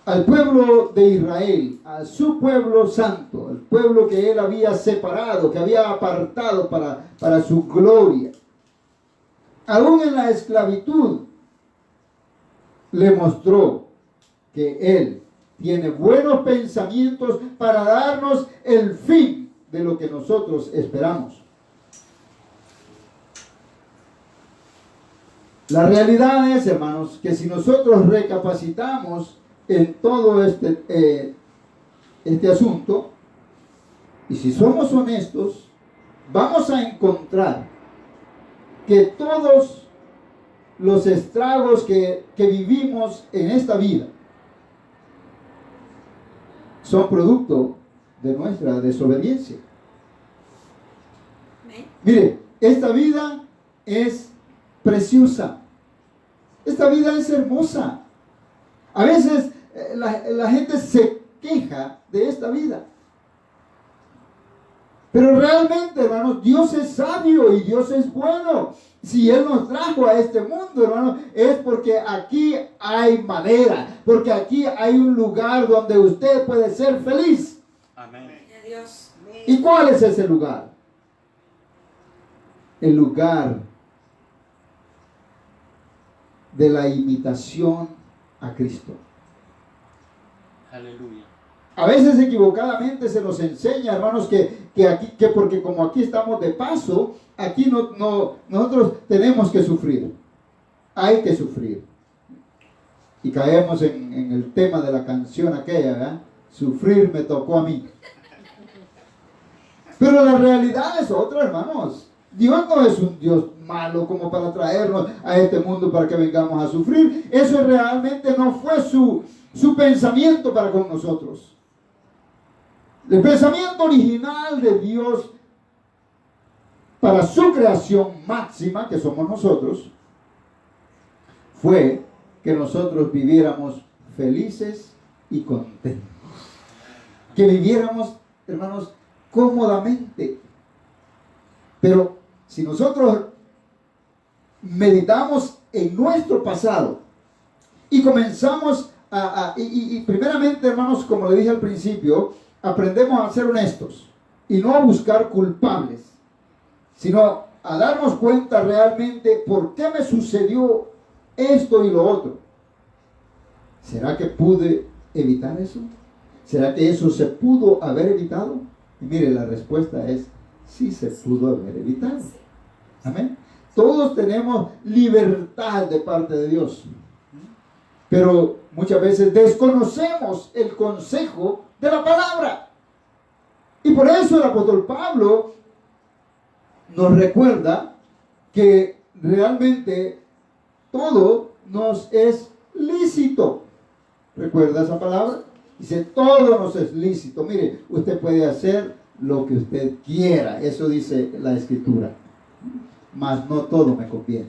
al pueblo de Israel, a su pueblo santo, el pueblo que Él había separado, que había apartado para su gloria, aún en la esclavitud, le mostró que Él tiene buenos pensamientos para darnos el fin de lo que nosotros esperamos. La realidad es, hermanos, que si nosotros recapacitamos en todo este asunto, y si somos honestos, vamos a encontrar que todos los estragos que vivimos en esta vida son producto de nuestra desobediencia. Mire, esta vida es preciosa. Esta vida es hermosa. A veces la gente se queja de esta vida. Pero realmente, hermanos, Dios es sabio y Dios es bueno. Si Él nos trajo a este mundo, hermanos, es porque aquí hay madera, porque aquí hay un lugar donde usted puede ser feliz. Amén. ¿Y cuál es ese lugar? El lugar de la imitación a Cristo. Aleluya. A veces equivocadamente se nos enseña, hermanos, que porque como aquí estamos de paso, aquí nosotros tenemos que sufrir. Hay que sufrir. Y caemos en el tema de la canción aquella, ¿verdad? Sufrir me tocó a mí. Pero la realidad es otra, hermanos. Dios no es un Dios malo como para traernos a este mundo para que vengamos a sufrir. Eso realmente no fue su pensamiento para con nosotros. El pensamiento original de Dios para su creación máxima, que somos nosotros, fue que nosotros viviéramos felices y contentos. Que viviéramos, hermanos, cómodamente. Pero si nosotros meditamos en nuestro pasado y comenzamos y primeramente, hermanos, como le dije al principio, aprendemos a ser honestos y no a buscar culpables, sino a darnos cuenta realmente por qué me sucedió esto y lo otro. ¿Será que pude evitar eso? ¿Será que eso se pudo haber evitado? Y mire, la respuesta es, sí se pudo haber evitado. Amén. Todos tenemos libertad de parte de Dios, pero muchas veces desconocemos el consejo de la palabra. Y por eso el apóstol Pablo nos recuerda que realmente todo nos es lícito. ¿Recuerda esa palabra? Dice, todo nos es lícito. Mire, usted puede hacer lo que usted quiera. Eso dice la Escritura. Mas no todo me conviene.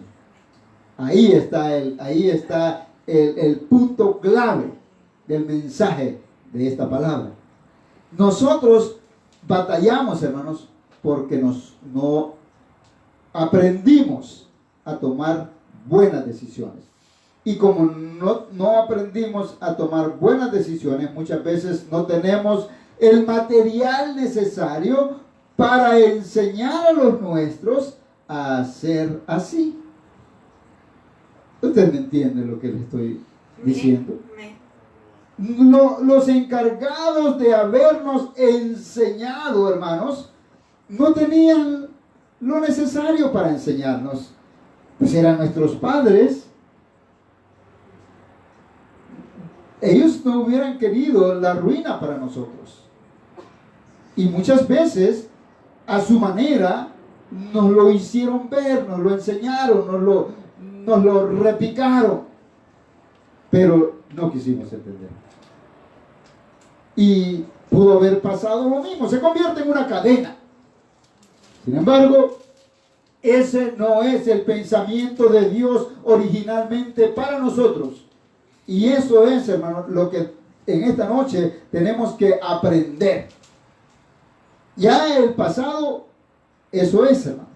Ahí está el punto clave del mensaje de esta palabra. Nosotros batallamos, hermanos, porque no aprendimos a tomar buenas decisiones. Y como no aprendimos a tomar buenas decisiones, muchas veces no tenemos el material necesario para enseñar a los nuestros a hacer así. ¿Usted me entiende lo que le estoy diciendo? Los encargados de habernos enseñado, hermanos, no tenían lo necesario para enseñarnos. Pues eran nuestros padres. Ellos no hubieran querido la ruina para nosotros. Y muchas veces, a su manera, nos lo hicieron ver, nos lo enseñaron, nos lo repicaron. Pero no quisimos entender. Y pudo haber pasado lo mismo. Se convierte en una cadena. Sin embargo, ese no es el pensamiento de Dios originalmente para nosotros. Y eso es, hermano, lo que en esta noche tenemos que aprender. Ya el pasado, eso es, hermano.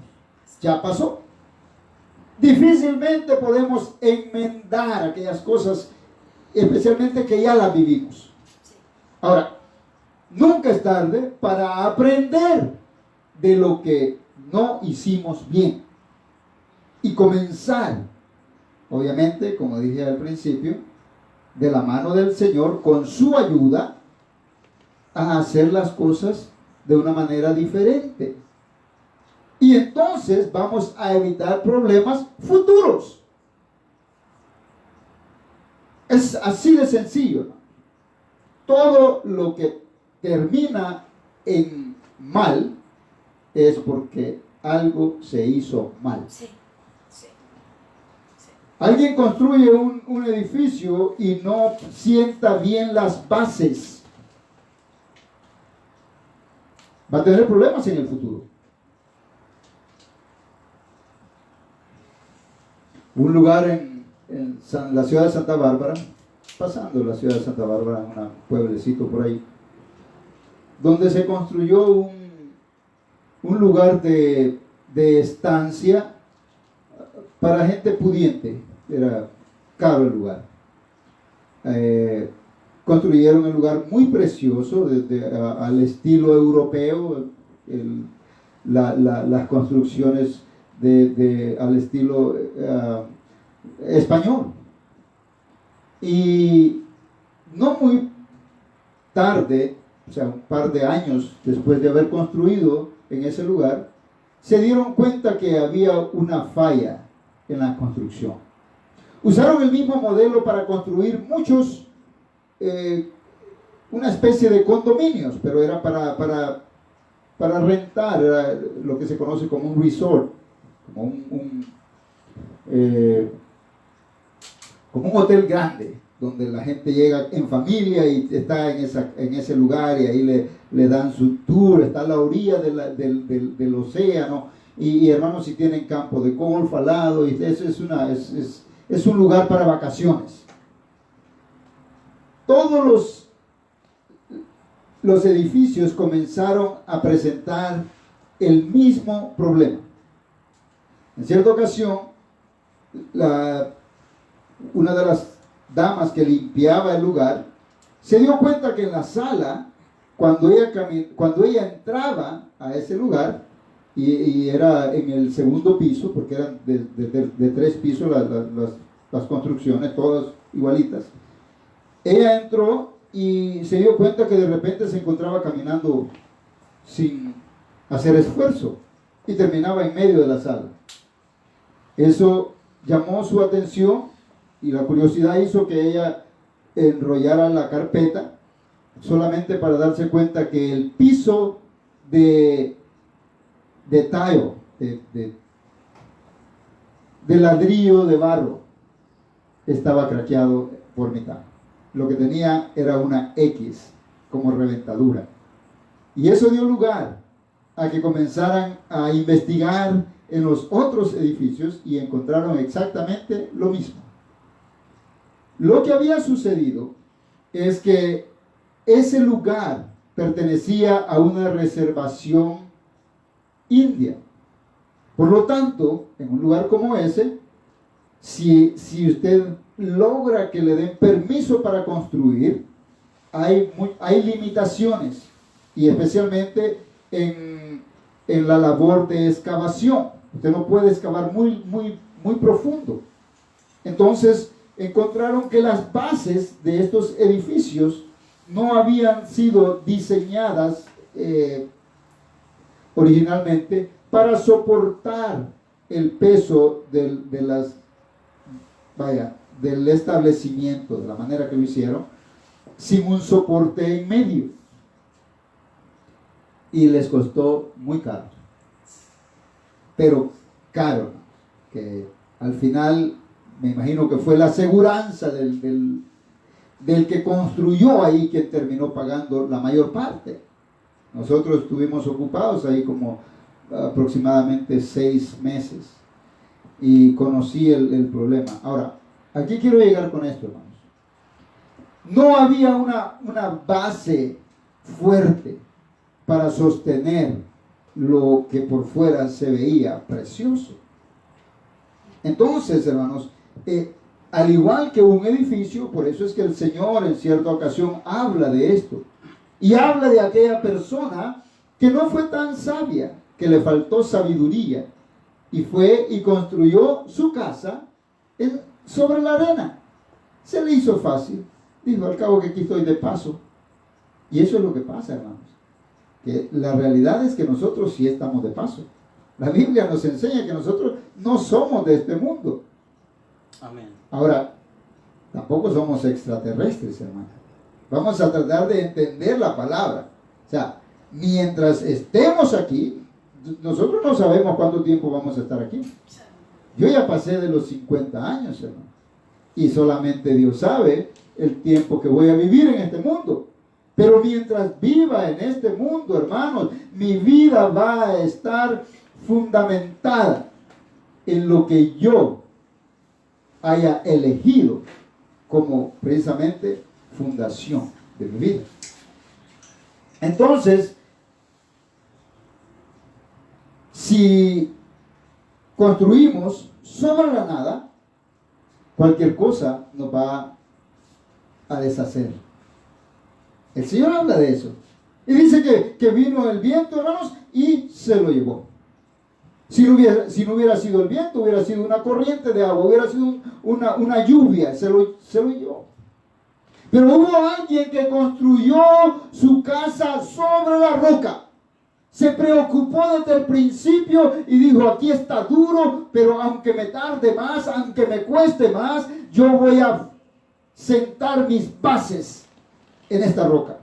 Ya pasó. Difícilmente podemos enmendar aquellas cosas, especialmente que ya las vivimos. Ahora, nunca es tarde para aprender de lo que no hicimos bien y comenzar, obviamente, como dije al principio, de la mano del Señor, con su ayuda, a hacer las cosas de una manera diferente. Y entonces vamos a evitar problemas futuros. Es así de sencillo, ¿no? Todo lo que termina en mal es porque algo se hizo mal. Sí. Alguien construye un edificio y no sienta bien las bases. Va a tener problemas en el futuro. Un lugar en la ciudad de Santa Bárbara, pasando la ciudad de Santa Bárbara, un pueblecito por ahí, donde se construyó un lugar de estancia para gente pudiente. Era caro el lugar. Construyeron un lugar muy precioso, al estilo europeo, las construcciones al estilo español. Y no muy tarde, o sea, un par de años después de haber construido en ese lugar, se dieron cuenta que había una falla en la construcción. Usaron el mismo modelo para construir muchos, una especie de condominios, pero era para rentar, era lo que se conoce como un resort, como un hotel grande, donde la gente llega en familia y está en ese lugar, y ahí le dan su tour. Está a la orilla del océano, y hermanos, si tienen campo de golf al lado, y eso es un lugar para vacaciones. Todos los edificios comenzaron a presentar el mismo problema. En cierta ocasión, una de las damas que limpiaba el lugar se dio cuenta que en la sala, cuando ella entraba a ese lugar, y era en el segundo piso, porque eran de 3 pisos las construcciones, todas igualitas, ella entró y se dio cuenta que de repente se encontraba caminando sin hacer esfuerzo y terminaba en medio de la sala. Eso llamó su atención y la curiosidad hizo que ella enrollara la carpeta solamente para darse cuenta que el piso de tile, de ladrillo de barro, estaba craqueado por mitad. Lo que tenía era una X como reventadura. Y eso dio lugar a que comenzaran a investigar en los otros edificios y encontraron exactamente lo mismo. Lo que había sucedido es que ese lugar pertenecía a una reservación india. Por lo tanto, en un lugar como ese, si usted logra que le den permiso para construir, hay limitaciones, y especialmente en la labor de excavación. Usted no puede excavar muy profundo. Entonces, encontraron que las bases de estos edificios no habían sido diseñadas originalmente para soportar el peso del establecimiento, de la manera que lo hicieron, sin un soporte en medio. Y les costó muy caro. Pero caro, que al final me imagino que fue la aseguranza del que construyó ahí quien terminó pagando la mayor parte. Nosotros estuvimos ocupados ahí como aproximadamente 6 meses y conocí el problema. Ahora, aquí quiero llegar con esto, hermanos. No había una base fuerte para sostener lo que por fuera se veía precioso. Entonces, hermanos, al igual que un edificio, por eso es que el Señor en cierta ocasión habla de esto. Y habla de aquella persona que no fue tan sabia, que le faltó sabiduría, y fue y construyó su casa sobre la arena. Se le hizo fácil. Dijo, al cabo que aquí estoy de paso. Y eso es lo que pasa, hermanos. Que la realidad es que nosotros sí estamos de paso. La Biblia nos enseña que nosotros no somos de este mundo. Amén. Ahora, tampoco somos extraterrestres, hermano. Vamos a tratar de entender la palabra. O sea, mientras estemos aquí, nosotros no sabemos cuánto tiempo vamos a estar aquí. Yo ya pasé de los 50 años, hermano. Y solamente Dios sabe el tiempo que voy a vivir en este mundo. Pero mientras viva en este mundo, hermanos, mi vida va a estar fundamentada en lo que yo haya elegido como precisamente fundación de mi vida. Entonces, si construimos sobre la nada, cualquier cosa nos va a deshacer. El Señor habla de eso. Y dice que vino el viento, hermanos, y se lo llevó. Si no hubiera sido el viento, hubiera sido una corriente de agua, hubiera sido una lluvia, se lo llevó. Pero hubo alguien que construyó su casa sobre la roca. Se preocupó desde el principio y dijo, aquí está duro, pero aunque me tarde más, aunque me cueste más, yo voy a sentar mis bases en esta roca.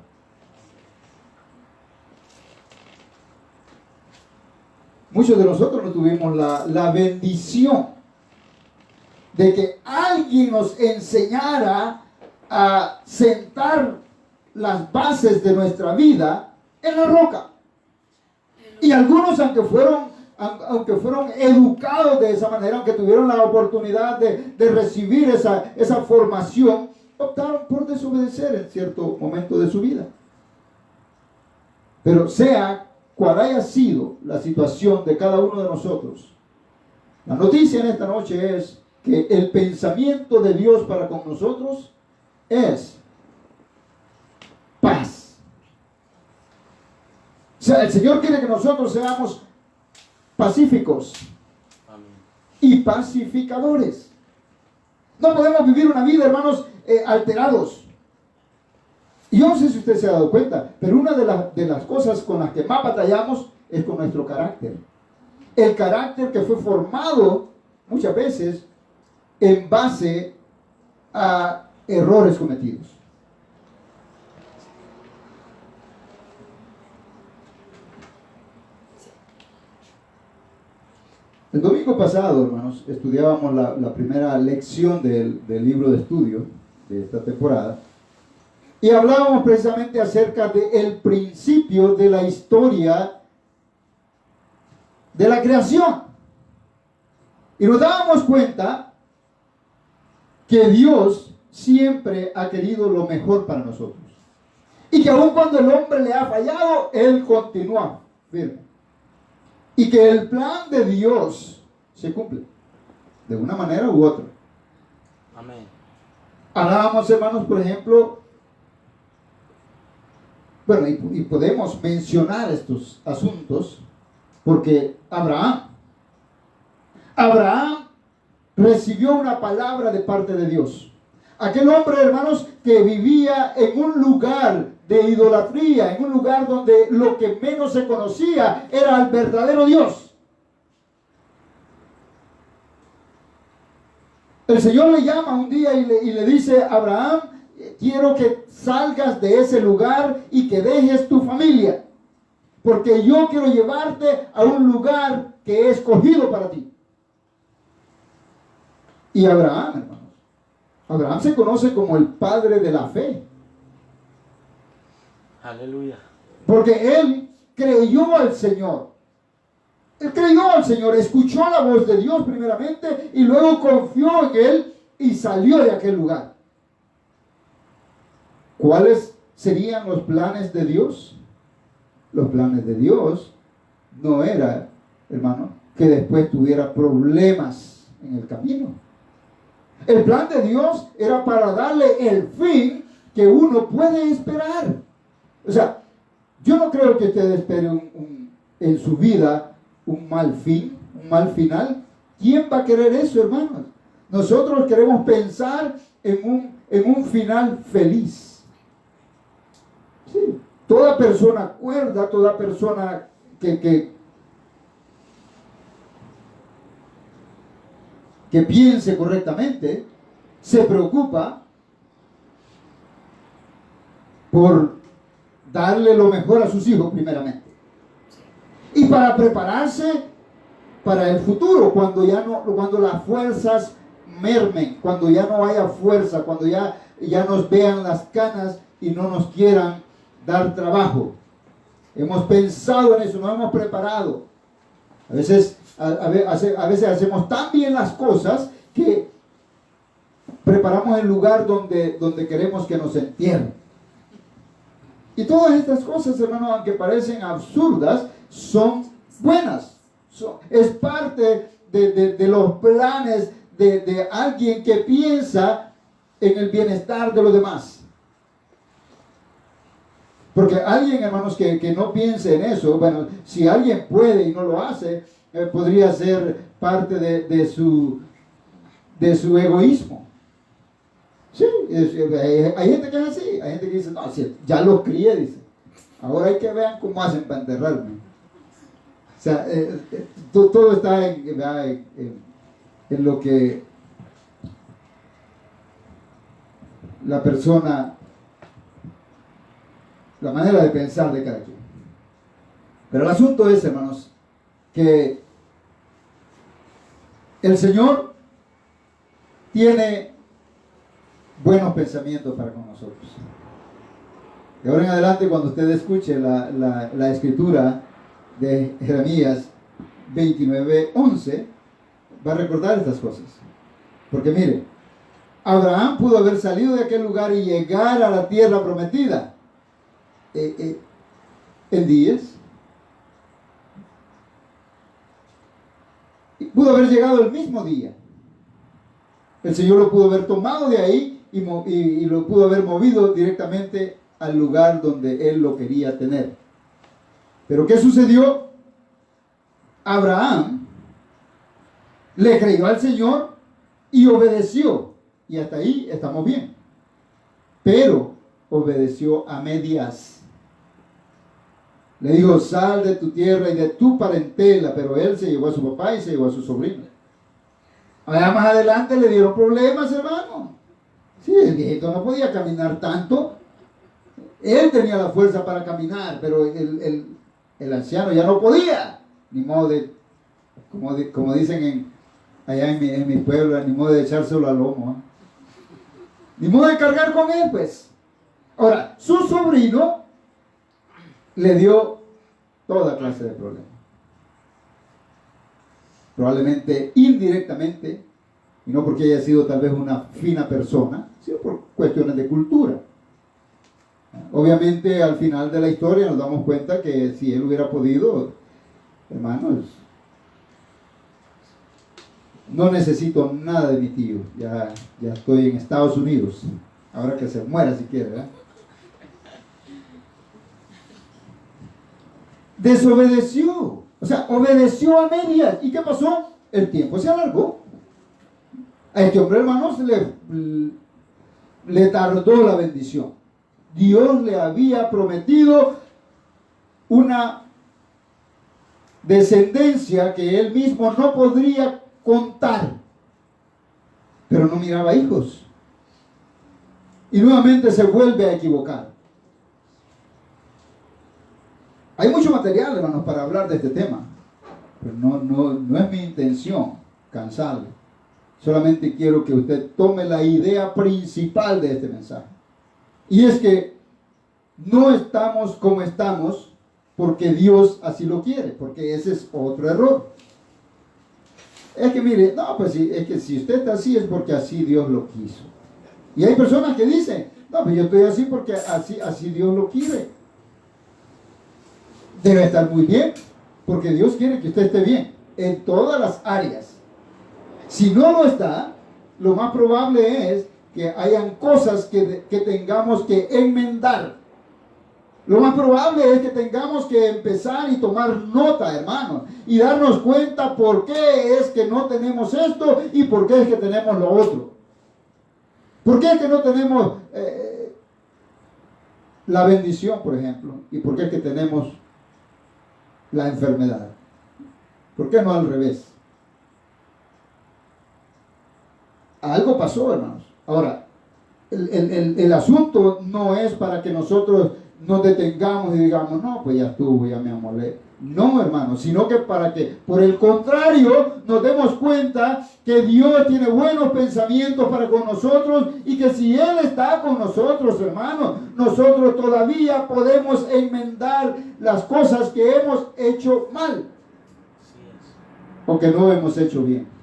Muchos de nosotros no tuvimos la bendición de que alguien nos enseñara a sentar las bases de nuestra vida en la roca. Y algunos, aunque fueron educados de esa manera, aunque tuvieron la oportunidad de recibir esa formación, optaron por desobedecer en cierto momento de su vida. Pero sea cual haya sido la situación de cada uno de nosotros, la noticia en esta noche es que el pensamiento de Dios para con nosotros es paz. O sea, el Señor quiere que nosotros seamos pacíficos. Amén. Y pacificadores. No podemos vivir una vida, hermanos, alterados. Y yo no sé si usted se ha dado cuenta, pero una de las cosas con las que más batallamos es con nuestro carácter. El carácter que fue formado muchas veces en base a errores cometidos. El domingo pasado, hermanos, estudiábamos la primera lección del libro de estudio de esta temporada y hablábamos precisamente acerca del principio de la historia de la creación. Y nos dábamos cuenta que Dios siempre ha querido lo mejor para nosotros. Y que aun cuando el hombre le ha fallado, Él continúa firme. Y que el plan de Dios se cumple de una manera u otra. Amén. Hablábamos, hermanos, por ejemplo, bueno, y podemos mencionar estos asuntos porque Abraham recibió una palabra de parte de Dios. Aquel hombre, hermanos, que vivía en un lugar de idolatría, en un lugar donde lo que menos se conocía era el verdadero Dios. El Señor le llama un día y le dice: Abraham, quiero que salgas de ese lugar y que dejes tu familia, porque yo quiero llevarte a un lugar que he escogido para ti. Y Abraham se conoce como el padre de la fe. Aleluya. Porque él creyó al Señor. Él creyó al Señor, escuchó la voz de Dios primeramente y luego confió en Él y salió de aquel lugar. ¿Cuáles serían los planes de Dios? Los planes de Dios no era, hermano, que después tuviera problemas en el camino. El plan de Dios era para darle el fin que uno puede esperar. O sea, yo no creo que usted espere en su vida un mal fin, un mal final. ¿Quién va a querer eso, hermanos? Nosotros queremos pensar en un final feliz. Sí. Toda persona cuerda, toda persona que piense correctamente, se preocupa por darle lo mejor a sus hijos primeramente. Y para prepararse para el futuro, cuando las fuerzas mermen, cuando ya no haya fuerza, cuando ya nos vean las canas y no nos quieran dar trabajo. Hemos pensado en eso, nos hemos preparado. A veces hacemos tan bien las cosas que preparamos el lugar donde queremos que nos entierren. Y todas estas cosas, hermanos, aunque parecen absurdas, son buenas. Es parte de los planes de alguien que piensa en el bienestar de los demás. Porque alguien, hermanos, que no piense en eso, bueno, si alguien puede y no lo hace, podría ser parte de su egoísmo. Sí, hay gente que es así, hay gente que dice: no, si ya los crié, dice, ahora hay que vean cómo hacen para enterrarme. O sea, todo está en lo que la persona, la manera de pensar de cada quien. Pero el asunto es, hermanos, que el Señor tiene buenos pensamientos para con nosotros. De ahora en adelante, cuando usted escuche la escritura de Jeremías 29:11, va a recordar estas cosas. Porque mire, Abraham pudo haber salido de aquel lugar y llegar a la tierra prometida en días. Pudo haber llegado el mismo día. El Señor lo pudo haber tomado de ahí y lo pudo haber movido directamente al lugar donde Él lo quería tener. Pero ¿qué sucedió? Abraham le creyó al Señor y obedeció. Y hasta ahí estamos bien. Pero obedeció a medias. Le dijo, sal de tu tierra y de tu parentela, pero él se llevó a su papá y se llevó a su sobrino. Allá más adelante le dieron problemas, hermano. Sí, el viejito no podía caminar tanto. Él tenía la fuerza para caminar, pero el anciano ya no podía. Ni modo de, como dicen allá en mi pueblo, ni modo de echárselo al lomo. ¿Eh? Ni modo de cargar con él, pues. Ahora, su sobrino le dio toda clase de problemas. Probablemente indirectamente, y no porque haya sido tal vez una fina persona, sino por cuestiones de cultura. Obviamente al final de la historia nos damos cuenta que si él hubiera podido, hermanos, no necesito nada de mi tío, ya estoy en Estados Unidos, ahora que se muera si quiere, ¿verdad? Desobedeció, o sea, obedeció a medias. ¿Y qué pasó? El tiempo se alargó. A este hombre, hermanos, le tardó la bendición. Dios le había prometido una descendencia que él mismo no podría contar, pero no miraba hijos. Y nuevamente se vuelve a equivocar. Hay mucho material, hermanos, para hablar de este tema, pero no es mi intención cansarle. Solamente quiero que usted tome la idea principal de este mensaje. Y es que no estamos como estamos porque Dios así lo quiere, porque ese es otro error. Es que mire, no, pues sí, es que si usted está así es porque así Dios lo quiso. Y hay personas que dicen, no, pues yo estoy así porque así Dios lo quiere. Debe estar muy bien, porque Dios quiere que usted esté bien en todas las áreas. Si no lo está, lo más probable es que hayan cosas que tengamos que enmendar. Lo más probable es que tengamos que empezar y tomar nota, hermanos, y darnos cuenta por qué es que no tenemos esto y por qué es que tenemos lo otro. ¿Por qué es que no tenemos la bendición, por ejemplo? ¿Y por qué es que tenemos la enfermedad? ¿Por qué no al revés? Algo pasó, hermanos. Ahora, el asunto no es para que nosotros nos detengamos y digamos, no, pues ya estuvo, ya me amolé. No, hermanos, sino que para que, por el contrario, nos demos cuenta que Dios tiene buenos pensamientos para con nosotros y que si Él está con nosotros, hermanos, nosotros todavía podemos enmendar las cosas que hemos hecho mal o que no hemos hecho bien.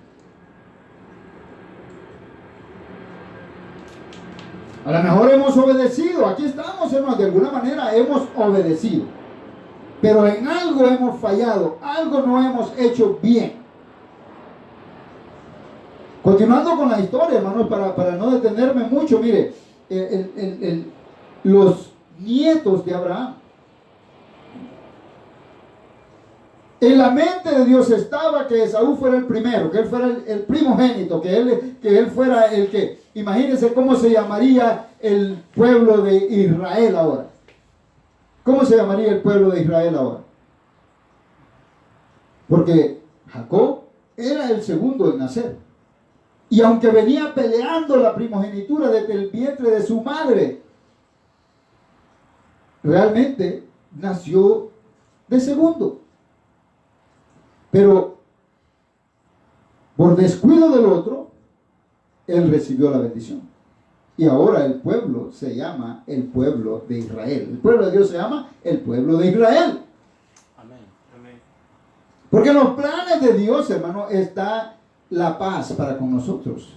A lo mejor hemos obedecido, aquí estamos, hermanos, de alguna manera hemos obedecido, pero en algo hemos fallado, algo no hemos hecho bien. Continuando con la historia, hermanos, para no detenerme mucho, mire, los nietos de Abraham. En la mente de Dios estaba que Esaú fuera el primero, que él fuera el primogénito, que él fuera el que, imagínense cómo se llamaría el pueblo de Israel ahora. ¿Cómo se llamaría el pueblo de Israel ahora? Porque Jacob era el segundo en nacer. Y aunque venía peleando la primogenitura desde el vientre de su madre, realmente nació de segundo. Pero por descuido del otro, él recibió la bendición. Y ahora el pueblo se llama el pueblo de Israel. El pueblo de Dios se llama el pueblo de Israel. Amén. Amén. Porque en los planes de Dios, hermano, está la paz para con nosotros.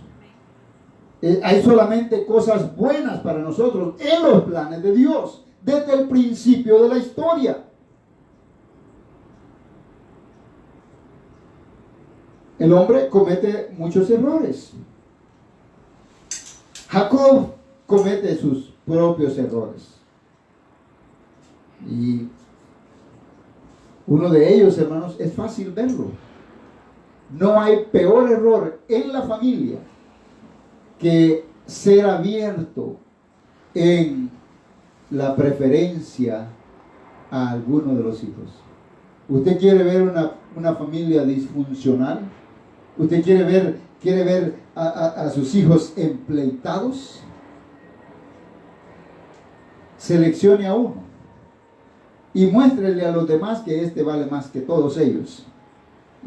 Hay solamente cosas buenas para nosotros en los planes de Dios, desde el principio de la historia. El hombre comete muchos errores. Jacob comete sus propios errores. Y uno de ellos, hermanos, es fácil verlo. No hay peor error en la familia que ser abierto en la preferencia a alguno de los hijos. ¿Usted quiere ver una familia disfuncional? ¿Usted quiere ver a sus hijos empleitados? Seleccione a uno y muéstrele a los demás que este vale más que todos ellos,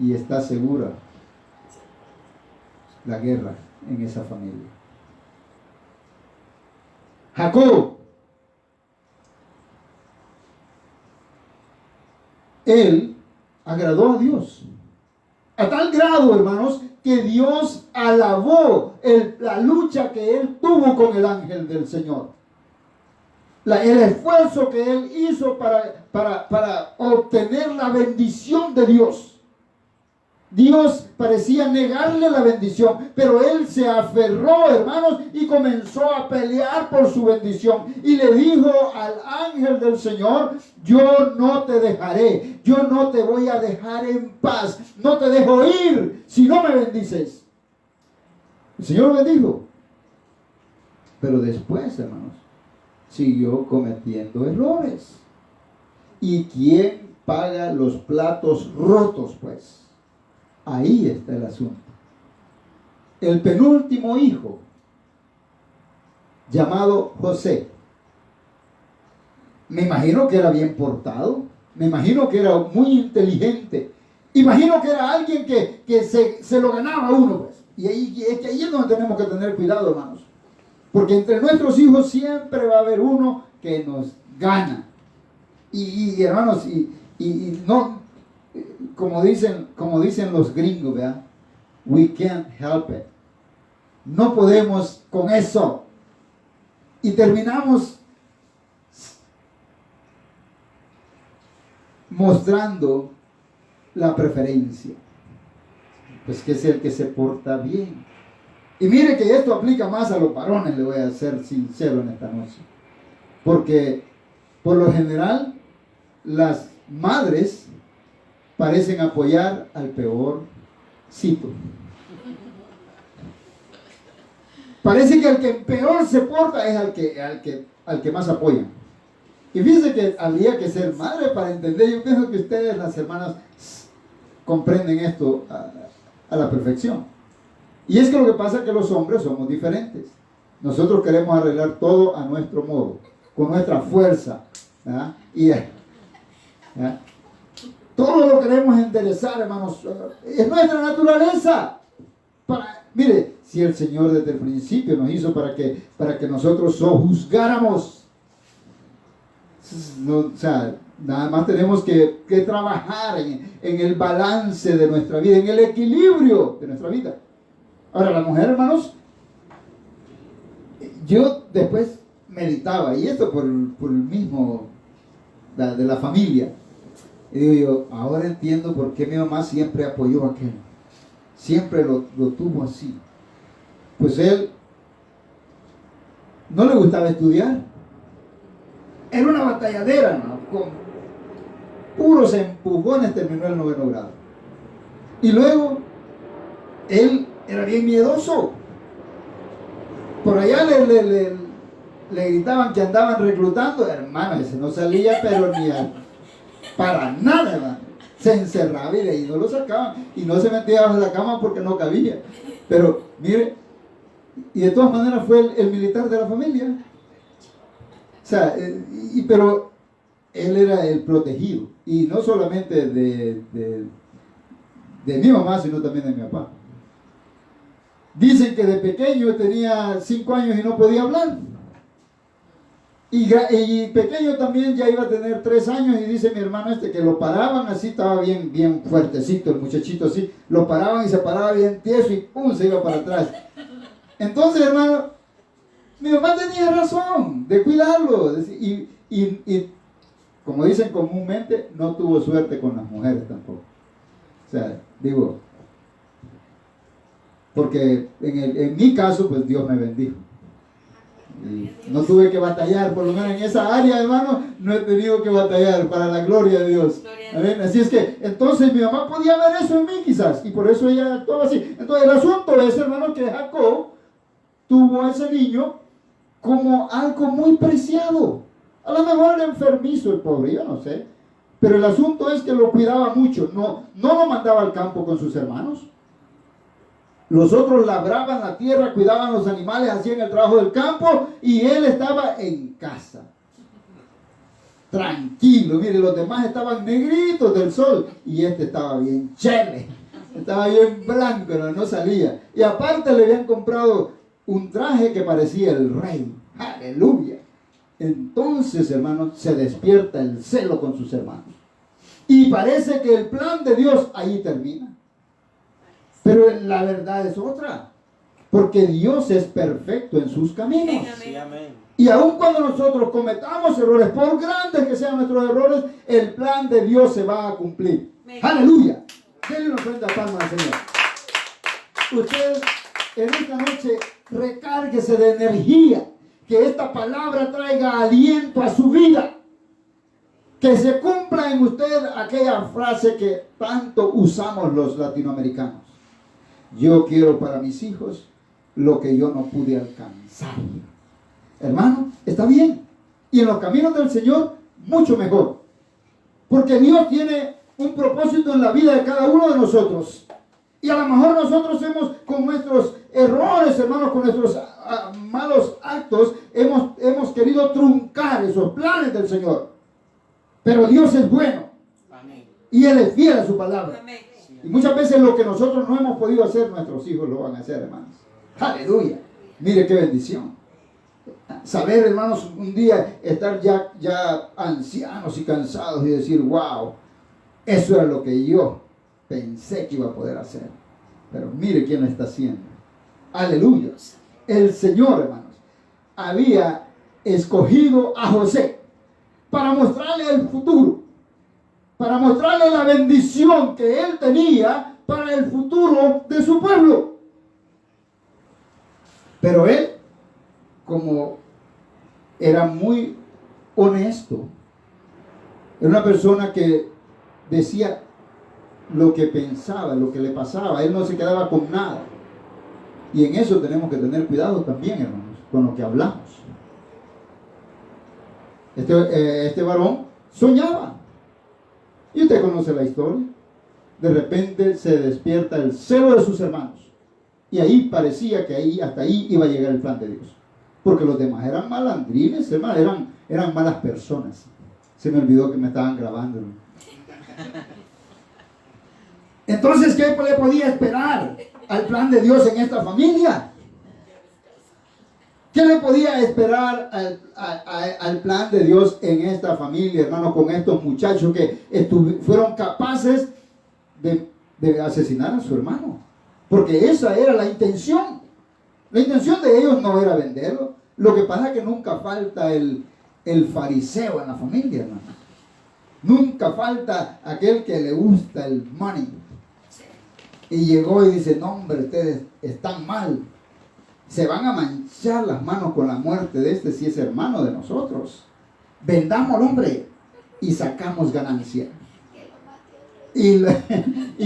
y está segura la guerra en esa familia. Jacob, él agradó a Dios a tal grado, hermanos, que Dios alabó la lucha que él tuvo con el ángel del Señor. El esfuerzo que él hizo para obtener la bendición de Dios. Dios parecía negarle la bendición, pero él se aferró, hermanos, y comenzó a pelear por su bendición. Y le dijo al ángel del Señor: yo no te dejaré, yo no te voy a dejar en paz, no te dejo ir si no me bendices. El Señor lo bendijo. Pero después, hermanos, siguió cometiendo errores. ¿Y quién paga los platos rotos, pues? Ahí está el asunto. El penúltimo hijo, llamado José, me imagino que era bien portado, me imagino que era muy inteligente, imagino que era alguien que se lo ganaba uno, pues. Y ahí es donde tenemos que tener cuidado, hermanos. Porque entre nuestros hijos siempre va a haber uno que nos gana. Y hermanos, y no, como dicen los gringos, ¿verdad? We can't help it. No podemos con eso. Y terminamos mostrando la preferencia. Pues que es el que se porta bien. Y mire que esto aplica más a los varones, le voy a ser sincero en esta noche. Porque por lo general las madres parecen apoyar al peorcito. Parece que el que peor se porta es al que más apoyan. Y fíjense que habría que ser madre para entender. Yo pienso que ustedes, las hermanas, comprenden esto a la perfección. Y es que lo que pasa es que los hombres somos diferentes. Nosotros queremos arreglar todo a nuestro modo, con nuestra fuerza, ¿verdad? ¿verdad? Todo lo queremos enderezar, hermanos. Es nuestra naturaleza. Mire, si el Señor desde el principio nos hizo para que nosotros sojuzgáramos, o sea, nada más tenemos que trabajar en el balance de nuestra vida, en el equilibrio de nuestra vida. Ahora, la mujer, hermanos, yo después meditaba, y esto por el mismo de la familia. Y digo yo, ahora entiendo por qué mi mamá siempre apoyó a aquel. Siempre lo tuvo así. Pues él no le gustaba estudiar. Era una batalladera, ¿no? Con puros empujones terminó el 9º grado. Y luego, él era bien miedoso. Por allá le gritaban que andaban reclutando. Hermano, ese no salía, pero ni para nada, hermano. Se encerraba y de ahí no lo sacaban. Y no se metía bajo la cama porque no cabía. Pero, mire, y de todas maneras fue el militar de la familia. O sea, pero él era el protegido. Y no solamente de mi mamá, sino también de mi papá. Dicen que de pequeño tenía 5 años y no podía hablar. Y pequeño también ya iba a tener 3 años, y dice mi hermano que lo paraban así, estaba bien fuertecito el muchachito así, lo paraban y se paraba bien tieso y ¡pum! Se iba para atrás. Entonces, hermano, mi mamá tenía razón de cuidarlo, y como dicen comúnmente, no tuvo suerte con las mujeres tampoco. O sea, digo, porque en mi caso, pues Dios me bendijo. Y no tuve que batallar, por lo menos en esa área, hermano, no he tenido que batallar, para la gloria de Dios. Amén. Así es que, entonces mi mamá podía ver eso en mí quizás, y por eso ella actuaba así. Entonces el asunto es, hermano, que Jacob tuvo a ese niño como algo muy preciado. A lo mejor era enfermizo el pobre, yo no sé. Pero el asunto es que lo cuidaba mucho. No lo mandaba al campo con sus hermanos. Los otros labraban la tierra, cuidaban los animales, hacían el trabajo del campo y él estaba en casa. Tranquilo, mire, los demás estaban negritos del sol y este estaba bien chévere. Estaba bien blanco, no salía. Y aparte le habían comprado un traje que parecía el rey. Aleluya. Entonces, hermanos, se despierta el celo con sus hermanos. Y parece que el plan de Dios ahí termina. Pero la verdad es otra. Porque Dios es perfecto en sus caminos. Sí, amén. Y aun cuando nosotros cometamos errores, por grandes que sean nuestros errores, el plan de Dios se va a cumplir. Aleluya. Denle una ofrenda de palmas al Señor. Usted en esta noche recárguese de energía. Que esta palabra traiga aliento a su vida. Que se cumpla en usted aquella frase que tanto usamos los latinoamericanos. Yo quiero para mis hijos lo que yo no pude alcanzar. Hermano, está bien. Y en los caminos del Señor, mucho mejor. Porque Dios tiene un propósito en la vida de cada uno de nosotros. Y a lo mejor nosotros con nuestros errores, hermanos, con nuestros malos actos, hemos querido truncar esos planes del Señor. Pero Dios es bueno. Amén. Y Él es fiel a su palabra. Amén. Y muchas veces lo que nosotros no hemos podido hacer, nuestros hijos lo van a hacer, hermanos. Aleluya. Mire qué bendición. Saber, hermanos, un día estar ya ancianos y cansados y decir, wow, eso era lo que yo pensé que iba a poder hacer. Pero mire quién lo está haciendo. Aleluya. El Señor, hermanos, había escogido a José para mostrarle el futuro, para mostrarle la bendición que él tenía para el futuro de su pueblo. Pero él, como era muy honesto, era una persona que decía lo que pensaba, lo que le pasaba. Él no se quedaba con nada. Y en eso tenemos que tener cuidado también, hermanos, con lo que hablamos. Este varón soñaba. Y usted conoce la historia. De repente se despierta el celo de sus hermanos. Y ahí parecía que hasta ahí iba a llegar el plan de Dios. Porque los demás eran malandrines, hermanos, eran malas personas. Se me olvidó que me estaban grabando, ¿no? Entonces, ¿qué le podía esperar al plan de Dios en esta familia? ¿Qué le podía esperar al plan de Dios en esta familia, hermano, con estos muchachos que fueron capaces de asesinar a su hermano? Porque esa era la intención. La intención de ellos no era venderlo. Lo que pasa es que nunca falta el fariseo en la familia, hermano. Nunca falta aquel que le gusta el money. Y llegó y dice, no hombre, ustedes están mal. Se van a manchar las manos con la muerte de este si es hermano de nosotros. Vendamos, hombre, y sacamos ganancia. Y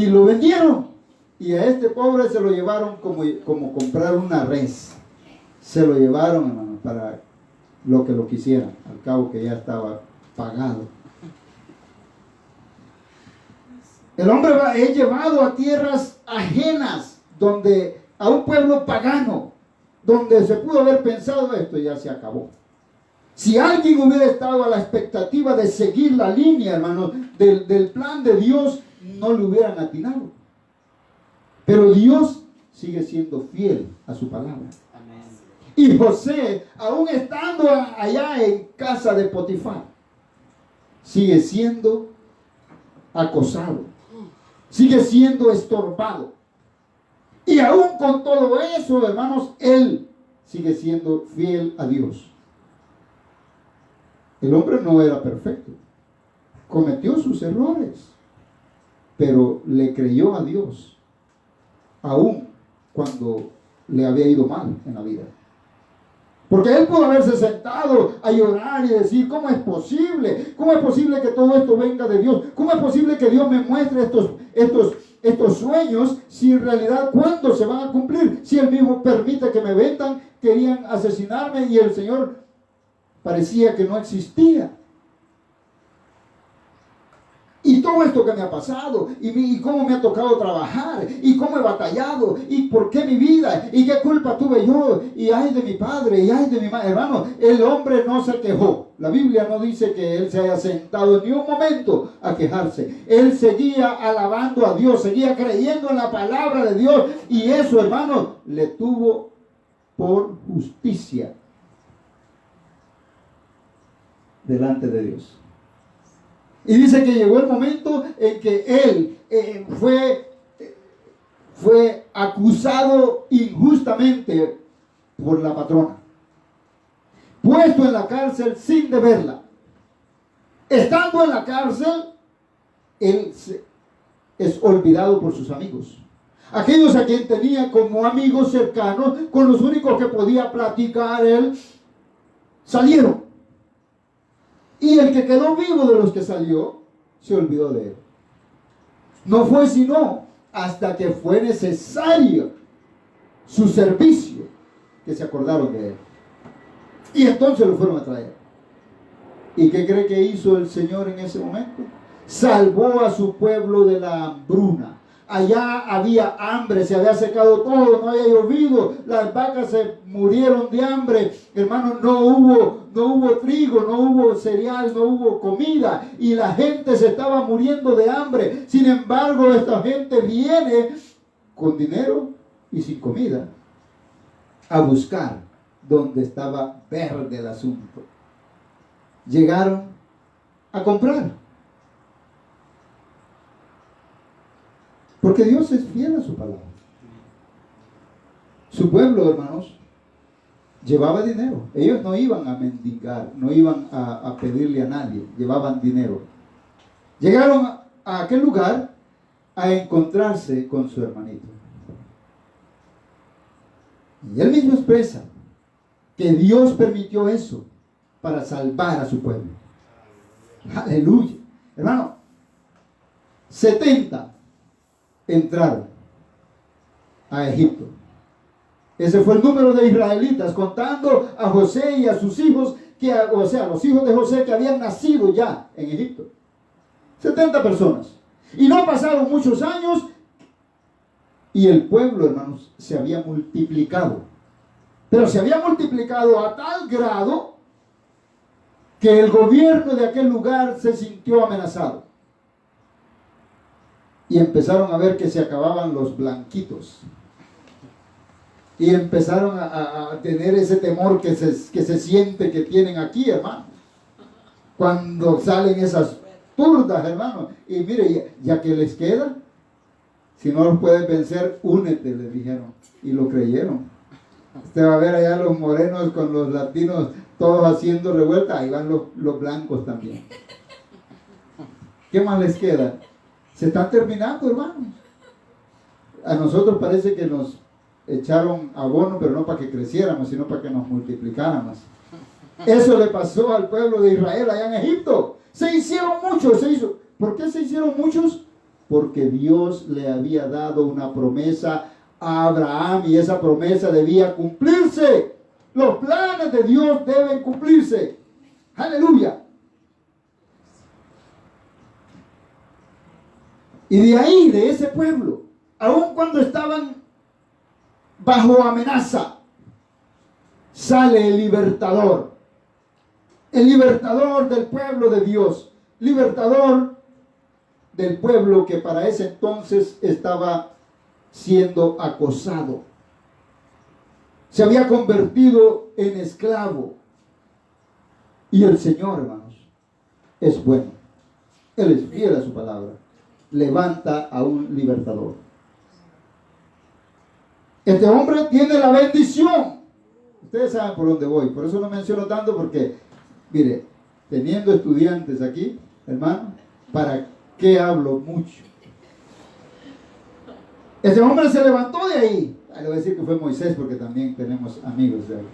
lo vendieron. Y a este pobre se lo llevaron como comprar una res. Se lo llevaron, hermano, para lo que lo quisieran. Al cabo que ya estaba pagado. El hombre es llevado a tierras ajenas, a un pueblo pagano, donde se pudo haber pensado esto y ya se acabó. Si alguien hubiera estado a la expectativa de seguir la línea, hermano, del plan de Dios, no le hubieran atinado. Pero Dios sigue siendo fiel a su palabra. Amén. Y José, aún estando allá en casa de Potifar, sigue siendo acosado. Sigue siendo estorbado. Y aún con todo eso, hermanos, él sigue siendo fiel a Dios. El hombre no era perfecto. Cometió sus errores. Pero le creyó a Dios. Aún cuando le había ido mal en la vida. Porque él pudo haberse sentado a llorar y decir, ¿cómo es posible? ¿Cómo es posible que todo esto venga de Dios? ¿Cómo es posible que Dios me muestre estos sueños si en realidad cuándo se van a cumplir? Si Él mismo permite que me vendan, querían asesinarme y el Señor parecía que no existía. Y todo esto que me ha pasado, y cómo me ha tocado trabajar, y cómo he batallado, y por qué mi vida, y qué culpa tuve yo, y ay de mi padre, y ay de mi madre. Hermano, el hombre no se quejó. La Biblia no dice que él se haya sentado ni un momento a quejarse. Él seguía alabando a Dios, seguía creyendo en la palabra de Dios, y eso, hermano, le tuvo por justicia delante de Dios. Y dice que llegó el momento en que él fue acusado injustamente por la patrona, puesto en la cárcel sin deberla. Estando en la cárcel, él es olvidado por sus amigos. Aquellos a quien tenía como amigos cercanos, con los únicos que podía platicar él, salieron. Y el que quedó vivo de los que salió, se olvidó de él. No fue sino hasta que fue necesario su servicio que se acordaron de él. Y entonces lo fueron a traer. ¿Y qué cree que hizo el Señor en ese momento? Salvó a su pueblo de la hambruna. Allá había hambre, se había secado todo, no había llovido, las vacas se murieron de hambre, hermano, no hubo trigo, no hubo cereal, no hubo comida, y la gente se estaba muriendo de hambre. Sin embargo, esta gente viene con dinero y sin comida a buscar donde estaba verde el asunto. Llegaron a comprar. Porque Dios es fiel a su palabra. Su pueblo, hermanos, llevaba dinero. Ellos no iban a mendigar, no iban a pedirle a nadie, llevaban dinero. Llegaron a aquel lugar a encontrarse con su hermanito. Y él mismo expresa que Dios permitió eso para salvar a su pueblo. Aleluya. Hermano, 70 entraron a Egipto. Ese fue el número de israelitas, contando a José y a sus hijos, o sea, los hijos de José que habían nacido ya en Egipto. 70 personas. Y no pasaron muchos años y el pueblo, hermanos, se había multiplicado. Pero se había multiplicado a tal grado que el gobierno de aquel lugar se sintió amenazado. Y empezaron a ver que se acababan los blanquitos. Y empezaron a tener ese temor que se siente que tienen aquí, hermano. Cuando salen esas turdas, hermano. Y mire, ya que les queda, si no los puedes vencer, únete, les dijeron. Y lo creyeron. Usted va a ver allá los morenos con los latinos, todos haciendo revuelta. Ahí van los blancos también. ¿Qué más les queda? Se están terminando, hermanos. A nosotros parece que nos echaron abono, pero no para que creciéramos, sino para que nos multiplicáramos. Eso le pasó al pueblo de Israel allá en Egipto. Se hicieron muchos, ¿Por qué se hicieron muchos? Porque Dios le había dado una promesa a Abraham y esa promesa debía cumplirse. Los planes de Dios deben cumplirse. Aleluya. Y de ahí, de ese pueblo, aun cuando estaban bajo amenaza, sale el libertador del pueblo de Dios, libertador del pueblo que para ese entonces estaba siendo acosado. Se había convertido en esclavo. Y el Señor, hermanos, es bueno. Él es fiel a su palabra. Levanta a un libertador. Este hombre tiene la bendición. Ustedes saben por dónde voy. Por eso no menciono tanto porque, mire, teniendo estudiantes aquí, hermano, ¿para qué hablo mucho? Este hombre se levantó de ahí. Le voy a decir que fue Moisés porque también tenemos amigos de ahí.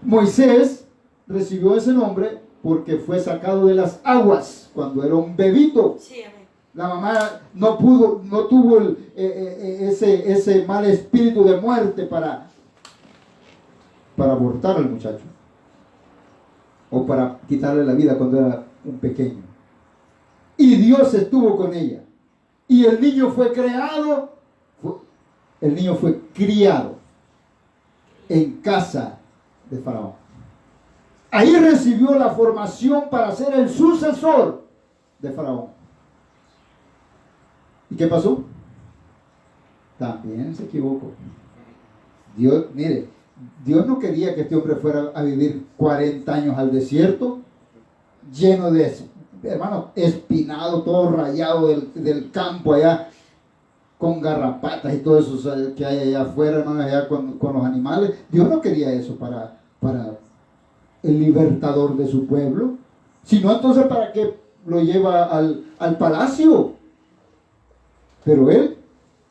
Moisés recibió ese nombre porque fue sacado de las aguas cuando era un bebito. Sí, amén. La mamá no tuvo ese mal espíritu de muerte para abortar al muchacho. o para quitarle la vida cuando era un pequeño. Y Dios estuvo con ella. Y el niño fue creado, el niño fue criado en casa de Faraón. Ahí recibió la formación para ser el sucesor de Faraón. ¿Y qué pasó? También se equivocó. Dios, mire, Dios no quería que este hombre fuera a vivir 40 años al desierto, lleno de, hermano, espinado, todo rayado del campo allá, con garrapatas y todo eso que hay allá afuera, hermano, allá con los animales. Dios no quería eso para el libertador de su pueblo, sino entonces para qué lo lleva al palacio. Pero él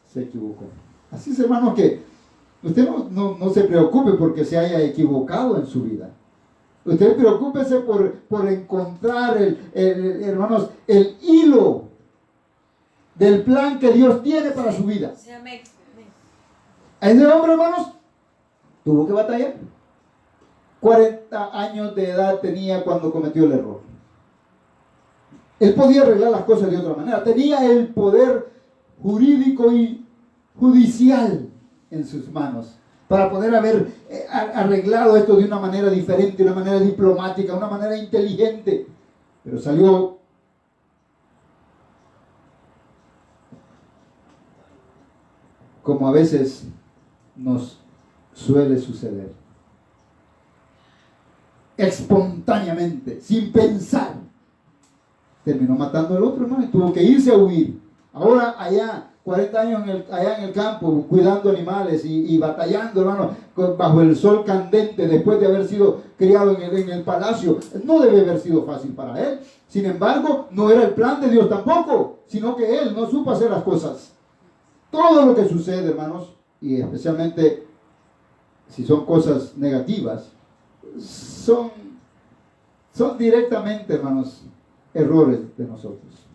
se equivocó. Así es, hermano, que usted no se preocupe porque se haya equivocado en su vida. Usted preocúpese por encontrar hermanos, el hilo del plan que Dios tiene para su vida. Ese hombre, hermanos, tuvo que batallar. 40 años de edad tenía cuando cometió el error. Él podía arreglar las cosas de otra manera. Tenía el poder jurídico y judicial en sus manos para poder haber arreglado esto de una manera diferente, una manera diplomática, una manera inteligente. Pero salió como a veces nos suele suceder. Espontáneamente, sin pensar. Terminó matando al otro, hermano, y tuvo que irse a huir. Ahora allá, 40 años allá en el campo, cuidando animales y batallando, hermano, bajo el sol candente, después de haber sido criado en el palacio. No debe haber sido fácil para él. Sin embargo, no era el plan de Dios tampoco, sino que él no supo hacer las cosas. Todo lo que sucede, hermanos, y especialmente si son cosas negativas, son directamente, hermanos, errores de nosotros.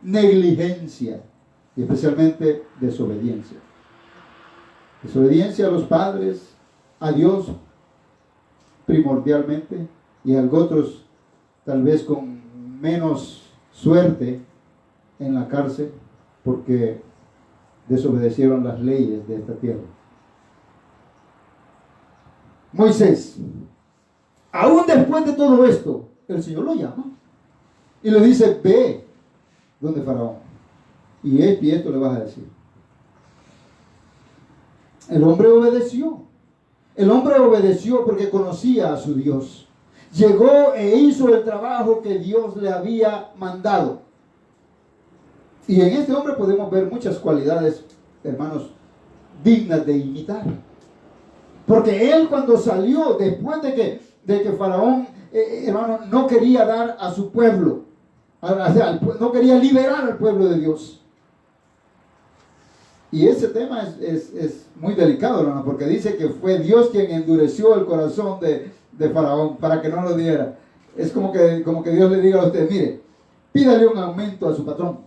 Negligencia y especialmente desobediencia. Desobediencia a los padres, a Dios primordialmente, y a otros tal vez con menos suerte en la cárcel porque desobedecieron las leyes de esta tierra. Moisés, aún después de todo esto, el Señor lo llama y le dice: ve donde Faraón, y esto le vas a decir. El hombre obedeció. El hombre obedeció porque conocía a su Dios. Llegó e hizo el trabajo que Dios le había mandado. Y en este hombre podemos ver muchas cualidades, hermanos, dignas de imitar. Porque él, cuando salió, después de que Faraón, hermano, no quería dar a su pueblo, no quería liberar al pueblo de Dios. Y ese tema es muy delicado, hermano, porque dice que fue Dios quien endureció el corazón de Faraón para que no lo diera. Es como que Dios le diga a usted: mire, pídale un aumento a su patrón.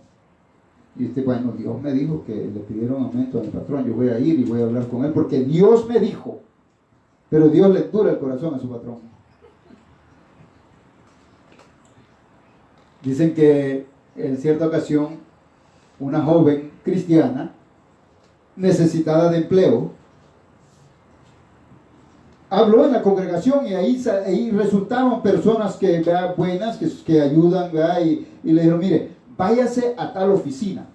Y usted: bueno, Dios me dijo que le pidiera un aumento a mi patrón, yo voy a ir y voy a hablar con él porque Dios me dijo. Pero Dios le endura el corazón a su patrón. Dicen que en cierta ocasión una joven cristiana necesitada de empleo habló en la congregación, y ahí resultaron personas que buenas, que ayudan, y le dijeron: mire, váyase a tal oficina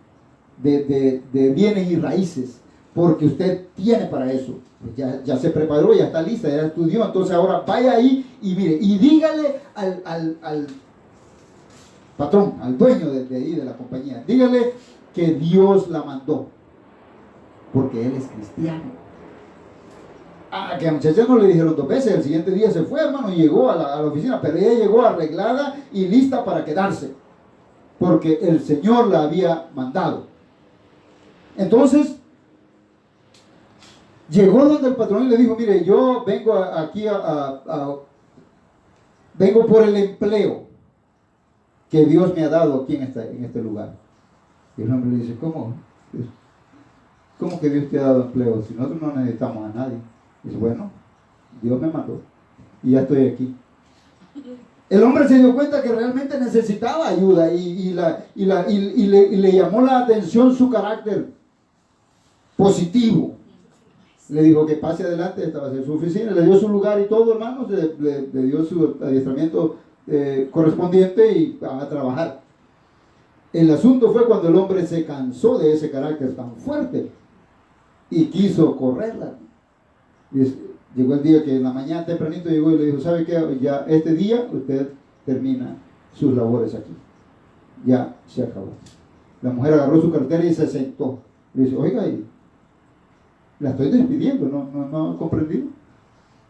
de bienes y raíces, porque usted tiene para eso. Pues ya se preparó, ya está lista, ya estudió. Entonces ahora vaya ahí y mire, y dígale al patrón, al dueño de ahí de la compañía, dígale que Dios la mandó, porque él es cristiano. Que a la muchacha no le dijeron 2 veces. El siguiente día se fue, hermano, y llegó a la oficina, pero ella llegó arreglada y lista para quedarse, porque el Señor la había mandado. Entonces llegó donde el patrón y le dijo: mire, yo vengo aquí vengo por el empleo que Dios me ha dado aquí en este lugar. Y el hombre le dice: ¿cómo que Dios te ha dado empleo? Si nosotros no necesitamos a nadie. Dice: bueno, Dios me mandó y ya estoy aquí. El hombre se dio cuenta que realmente necesitaba ayuda y le llamó la atención su carácter positivo. Le dijo que pase adelante, esta va a ser su oficina, le dio su lugar y todo, hermanos, le dio su adiestramiento correspondiente y a trabajar. El asunto fue cuando el hombre se cansó de ese carácter tan fuerte y quiso correrla. Llegó el día que en la mañana tempranito llegó y le dijo, ¿sabe qué? Ya este día usted termina sus labores aquí. Ya se acabó. La mujer agarró su cartera y se sentó. Le dice, oiga, la estoy despidiendo, ¿no ha comprendido?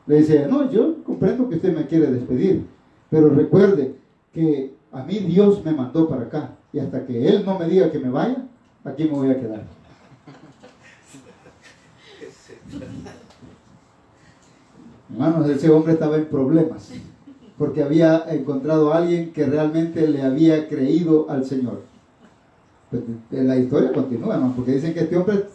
Le dice, no, yo comprendo que usted me quiere despedir, pero recuerde que a mí Dios me mandó para acá y hasta que Él no me diga que me vaya, aquí me voy a quedar. Hermanos, ese hombre estaba en problemas porque había encontrado a alguien que realmente le había creído al Señor. Pues, la historia continúa, ¿no? Porque dicen que este hombre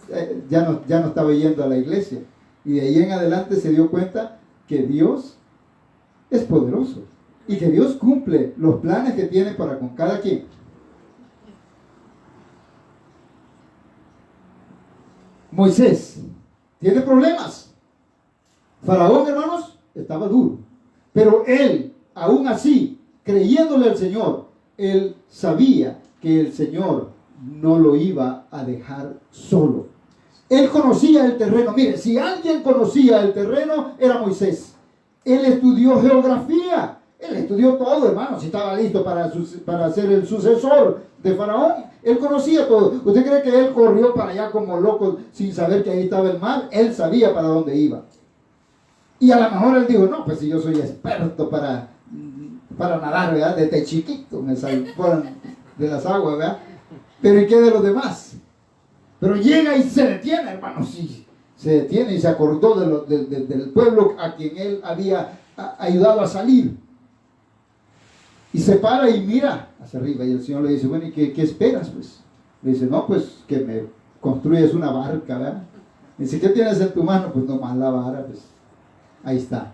ya no estaba yendo a la iglesia y de ahí en adelante se dio cuenta que Dios es poderoso y que Dios cumple los planes que tiene para con cada quien. Moisés tiene problemas. Faraón, hermanos, estaba duro, pero él, aún así, creyéndole al Señor, él sabía que el Señor no lo iba a dejar solo. Él conocía el terreno. Mire, si alguien conocía el terreno, era Moisés. Él estudió geografía. Él estudió todo, hermano. Si estaba listo para ser el sucesor de Faraón, él conocía todo. ¿Usted cree que él corrió para allá como loco sin saber que ahí estaba el mar? Él sabía para dónde iba. Y a lo mejor él dijo, no, pues si yo soy experto para nadar, ¿verdad? Desde chiquito me salí de las aguas, ¿verdad? Pero ¿y qué de los demás? Pero llega y se detiene, hermano, sí, se detiene y se acordó del pueblo a quien él había ayudado a salir. Y se para y mira hacia arriba y el Señor le dice, bueno, ¿y qué esperas, pues? Le dice, no, pues que me construyes una barca, ¿verdad? Le dice, ¿qué tienes en tu mano? Pues nomás la vara, pues ahí está.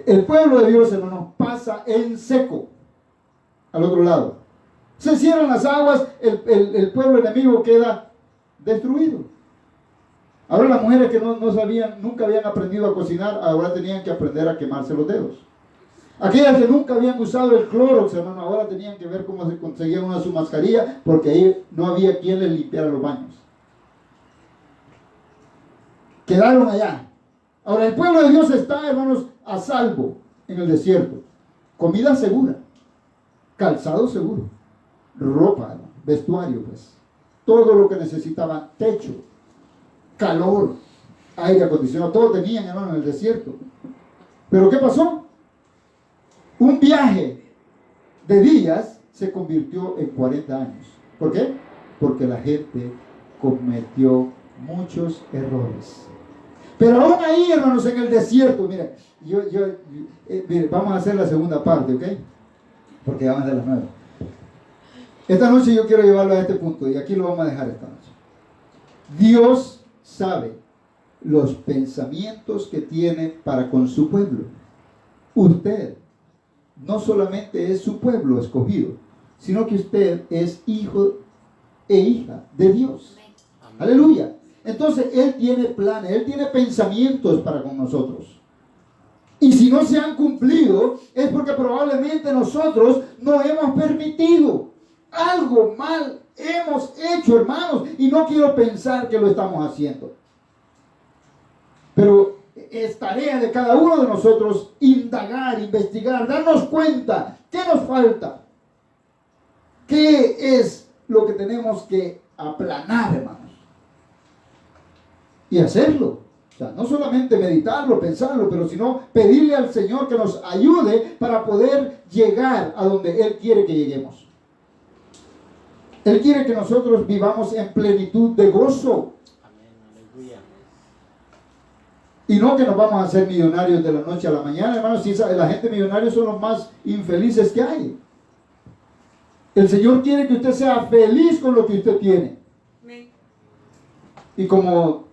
El pueblo de Dios, hermano, pasa en seco al otro lado. Se cierran las aguas, el pueblo enemigo queda destruido. Ahora las mujeres que no sabían, nunca habían aprendido a cocinar, ahora tenían que aprender a quemarse los dedos. Aquellas que nunca habían usado el Clorox, hermano, ahora tenían que ver cómo se conseguían una su mascarilla, porque ahí no había quien les limpiara los baños. Quedaron allá. Ahora el pueblo de Dios está, hermanos, a salvo en el desierto. Comida segura, calzado seguro, ropa, vestuario, pues, todo lo que necesitaban, techo, calor, aire acondicionado, todo tenían, hermano, en el desierto. Pero ¿qué pasó? Un viaje de días se convirtió en 40 años. ¿Por qué? Porque la gente cometió muchos errores. Pero aún ahí, hermanos, en el desierto, mire, mire, vamos a hacer la segunda parte, ¿ok? Porque ya van a ser las 9. Esta noche yo quiero llevarlo a este punto y aquí lo vamos a dejar esta noche. Dios sabe los pensamientos que tiene para con su pueblo. Usted no solamente es su pueblo escogido, sino que usted es hijo e hija de Dios. Amén. Aleluya. Entonces Él tiene planes, Él tiene pensamientos para con nosotros. Y si no se han cumplido, es porque probablemente nosotros no hemos permitido. Algo mal hemos hecho, hermanos, y no quiero pensar que lo estamos haciendo. Pero es tarea de cada uno de nosotros indagar, investigar, darnos cuenta qué nos falta, qué es lo que tenemos que aplanar, hermanos, y hacerlo. O sea, no solamente meditarlo, pensarlo, pero sino pedirle al Señor que nos ayude para poder llegar a donde Él quiere que lleguemos. Él quiere que nosotros vivamos en plenitud de gozo. Y no que nos vamos a hacer millonarios de la noche a la mañana, hermanos. Si la gente millonaria son los más infelices que hay. El Señor quiere que usted sea feliz con lo que usted tiene. Y como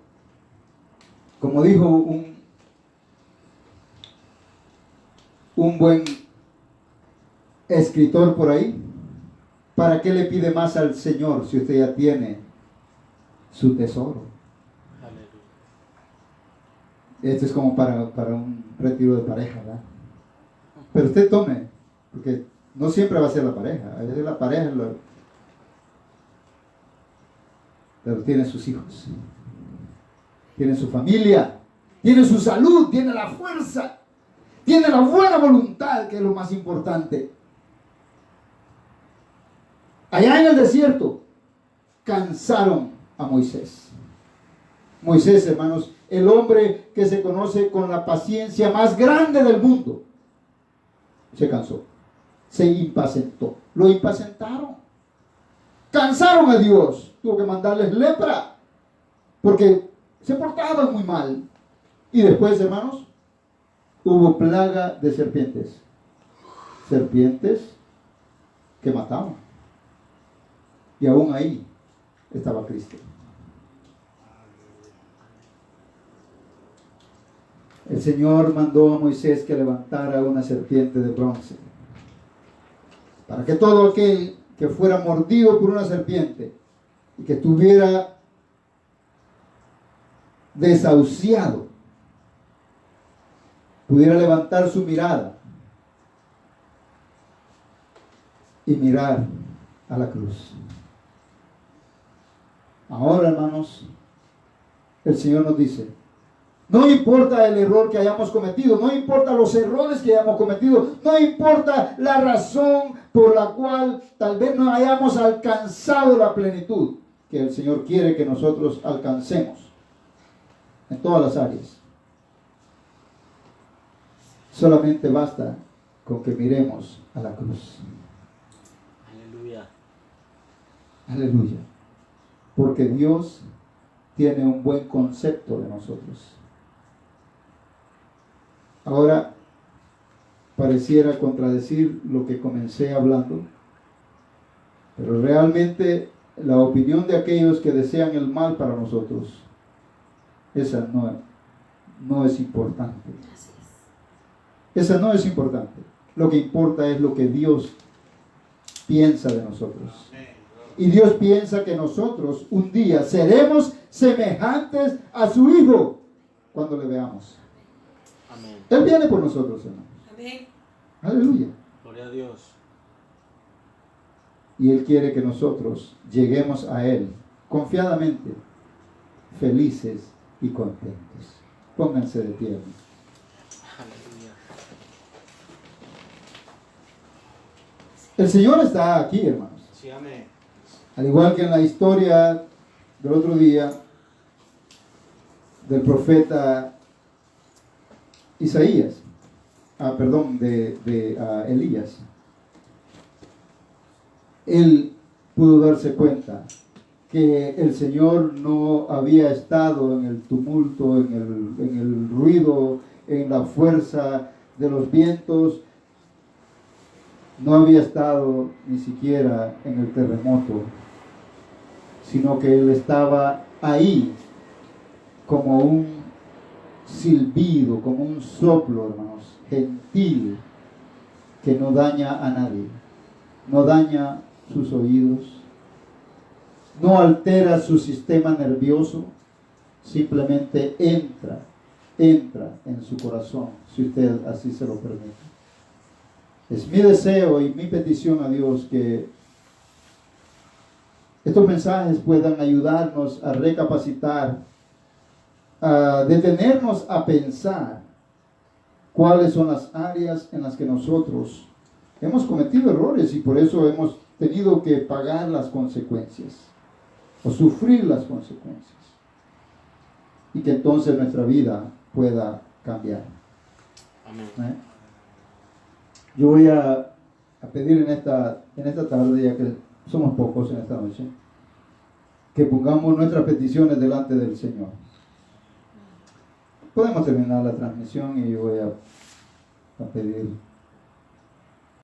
dijo un buen escritor por ahí, ¿para qué le pide más al Señor si usted ya tiene su tesoro? Aleluya. Esto es como para un retiro de pareja, ¿verdad? Pero usted tome, porque no siempre va a ser la pareja. A veces la pareja pero tiene sus hijos, tiene su familia, tiene su salud, tiene la fuerza, tiene la buena voluntad, que es lo más importante. Allá en el desierto cansaron a Moisés. Moisés, hermanos, el hombre que se conoce con la paciencia más grande del mundo, se cansó, se impacientó, lo impacientaron, cansaron a Dios, tuvo que mandarles lepra, porque se portaban muy mal. Y después, hermanos, hubo plaga de serpientes, serpientes que mataban, y aún ahí estaba Cristo. El Señor mandó a Moisés que levantara una serpiente de bronce, para que todo aquel que fuera mordido por una serpiente y que estuviera desahuciado pudiera levantar su mirada y mirar a la cruz. Ahora, hermanos, el Señor nos dice: no importa el error que hayamos cometido, no importa los errores que hayamos cometido, no importa la razón por la cual tal vez no hayamos alcanzado la plenitud que el Señor quiere que nosotros alcancemos en todas las áreas. Solamente basta con que miremos a la cruz. Aleluya. Aleluya. Porque Dios tiene un buen concepto de nosotros. Ahora, pareciera contradecir lo que comencé hablando, pero realmente la opinión de aquellos que desean el mal para nosotros, esa no es importante. Esa no es importante. Lo que importa es lo que Dios piensa de nosotros. Y Dios piensa que nosotros un día seremos semejantes a su Hijo cuando le veamos. Amén. Él viene por nosotros, hermanos. Amén. Aleluya. Gloria a Dios. Y Él quiere que nosotros lleguemos a Él confiadamente, felices y contentos. Pónganse de pie. Aleluya. El Señor está aquí, hermanos. Sí, amén. Al igual que en la historia del otro día del profeta Isaías, de Elías. Él pudo darse cuenta que el Señor no había estado en el tumulto, en el ruido, en la fuerza de los vientos. No había estado ni siquiera en el terremoto, sino que Él estaba ahí como un silbido, como un soplo, hermanos, gentil, que no daña a nadie, no daña sus oídos, no altera su sistema nervioso, simplemente entra en su corazón, si usted así se lo permite. Es mi deseo y mi petición a Dios que estos mensajes puedan ayudarnos a recapacitar, a detenernos a pensar cuáles son las áreas en las que nosotros hemos cometido errores y por eso hemos tenido que pagar las consecuencias o sufrir las consecuencias, y que entonces nuestra vida pueda cambiar. Amén. Yo voy a pedir en esta tarde, ya que somos pocos en esta noche, que pongamos nuestras peticiones delante del Señor. Podemos terminar la transmisión y yo voy a pedir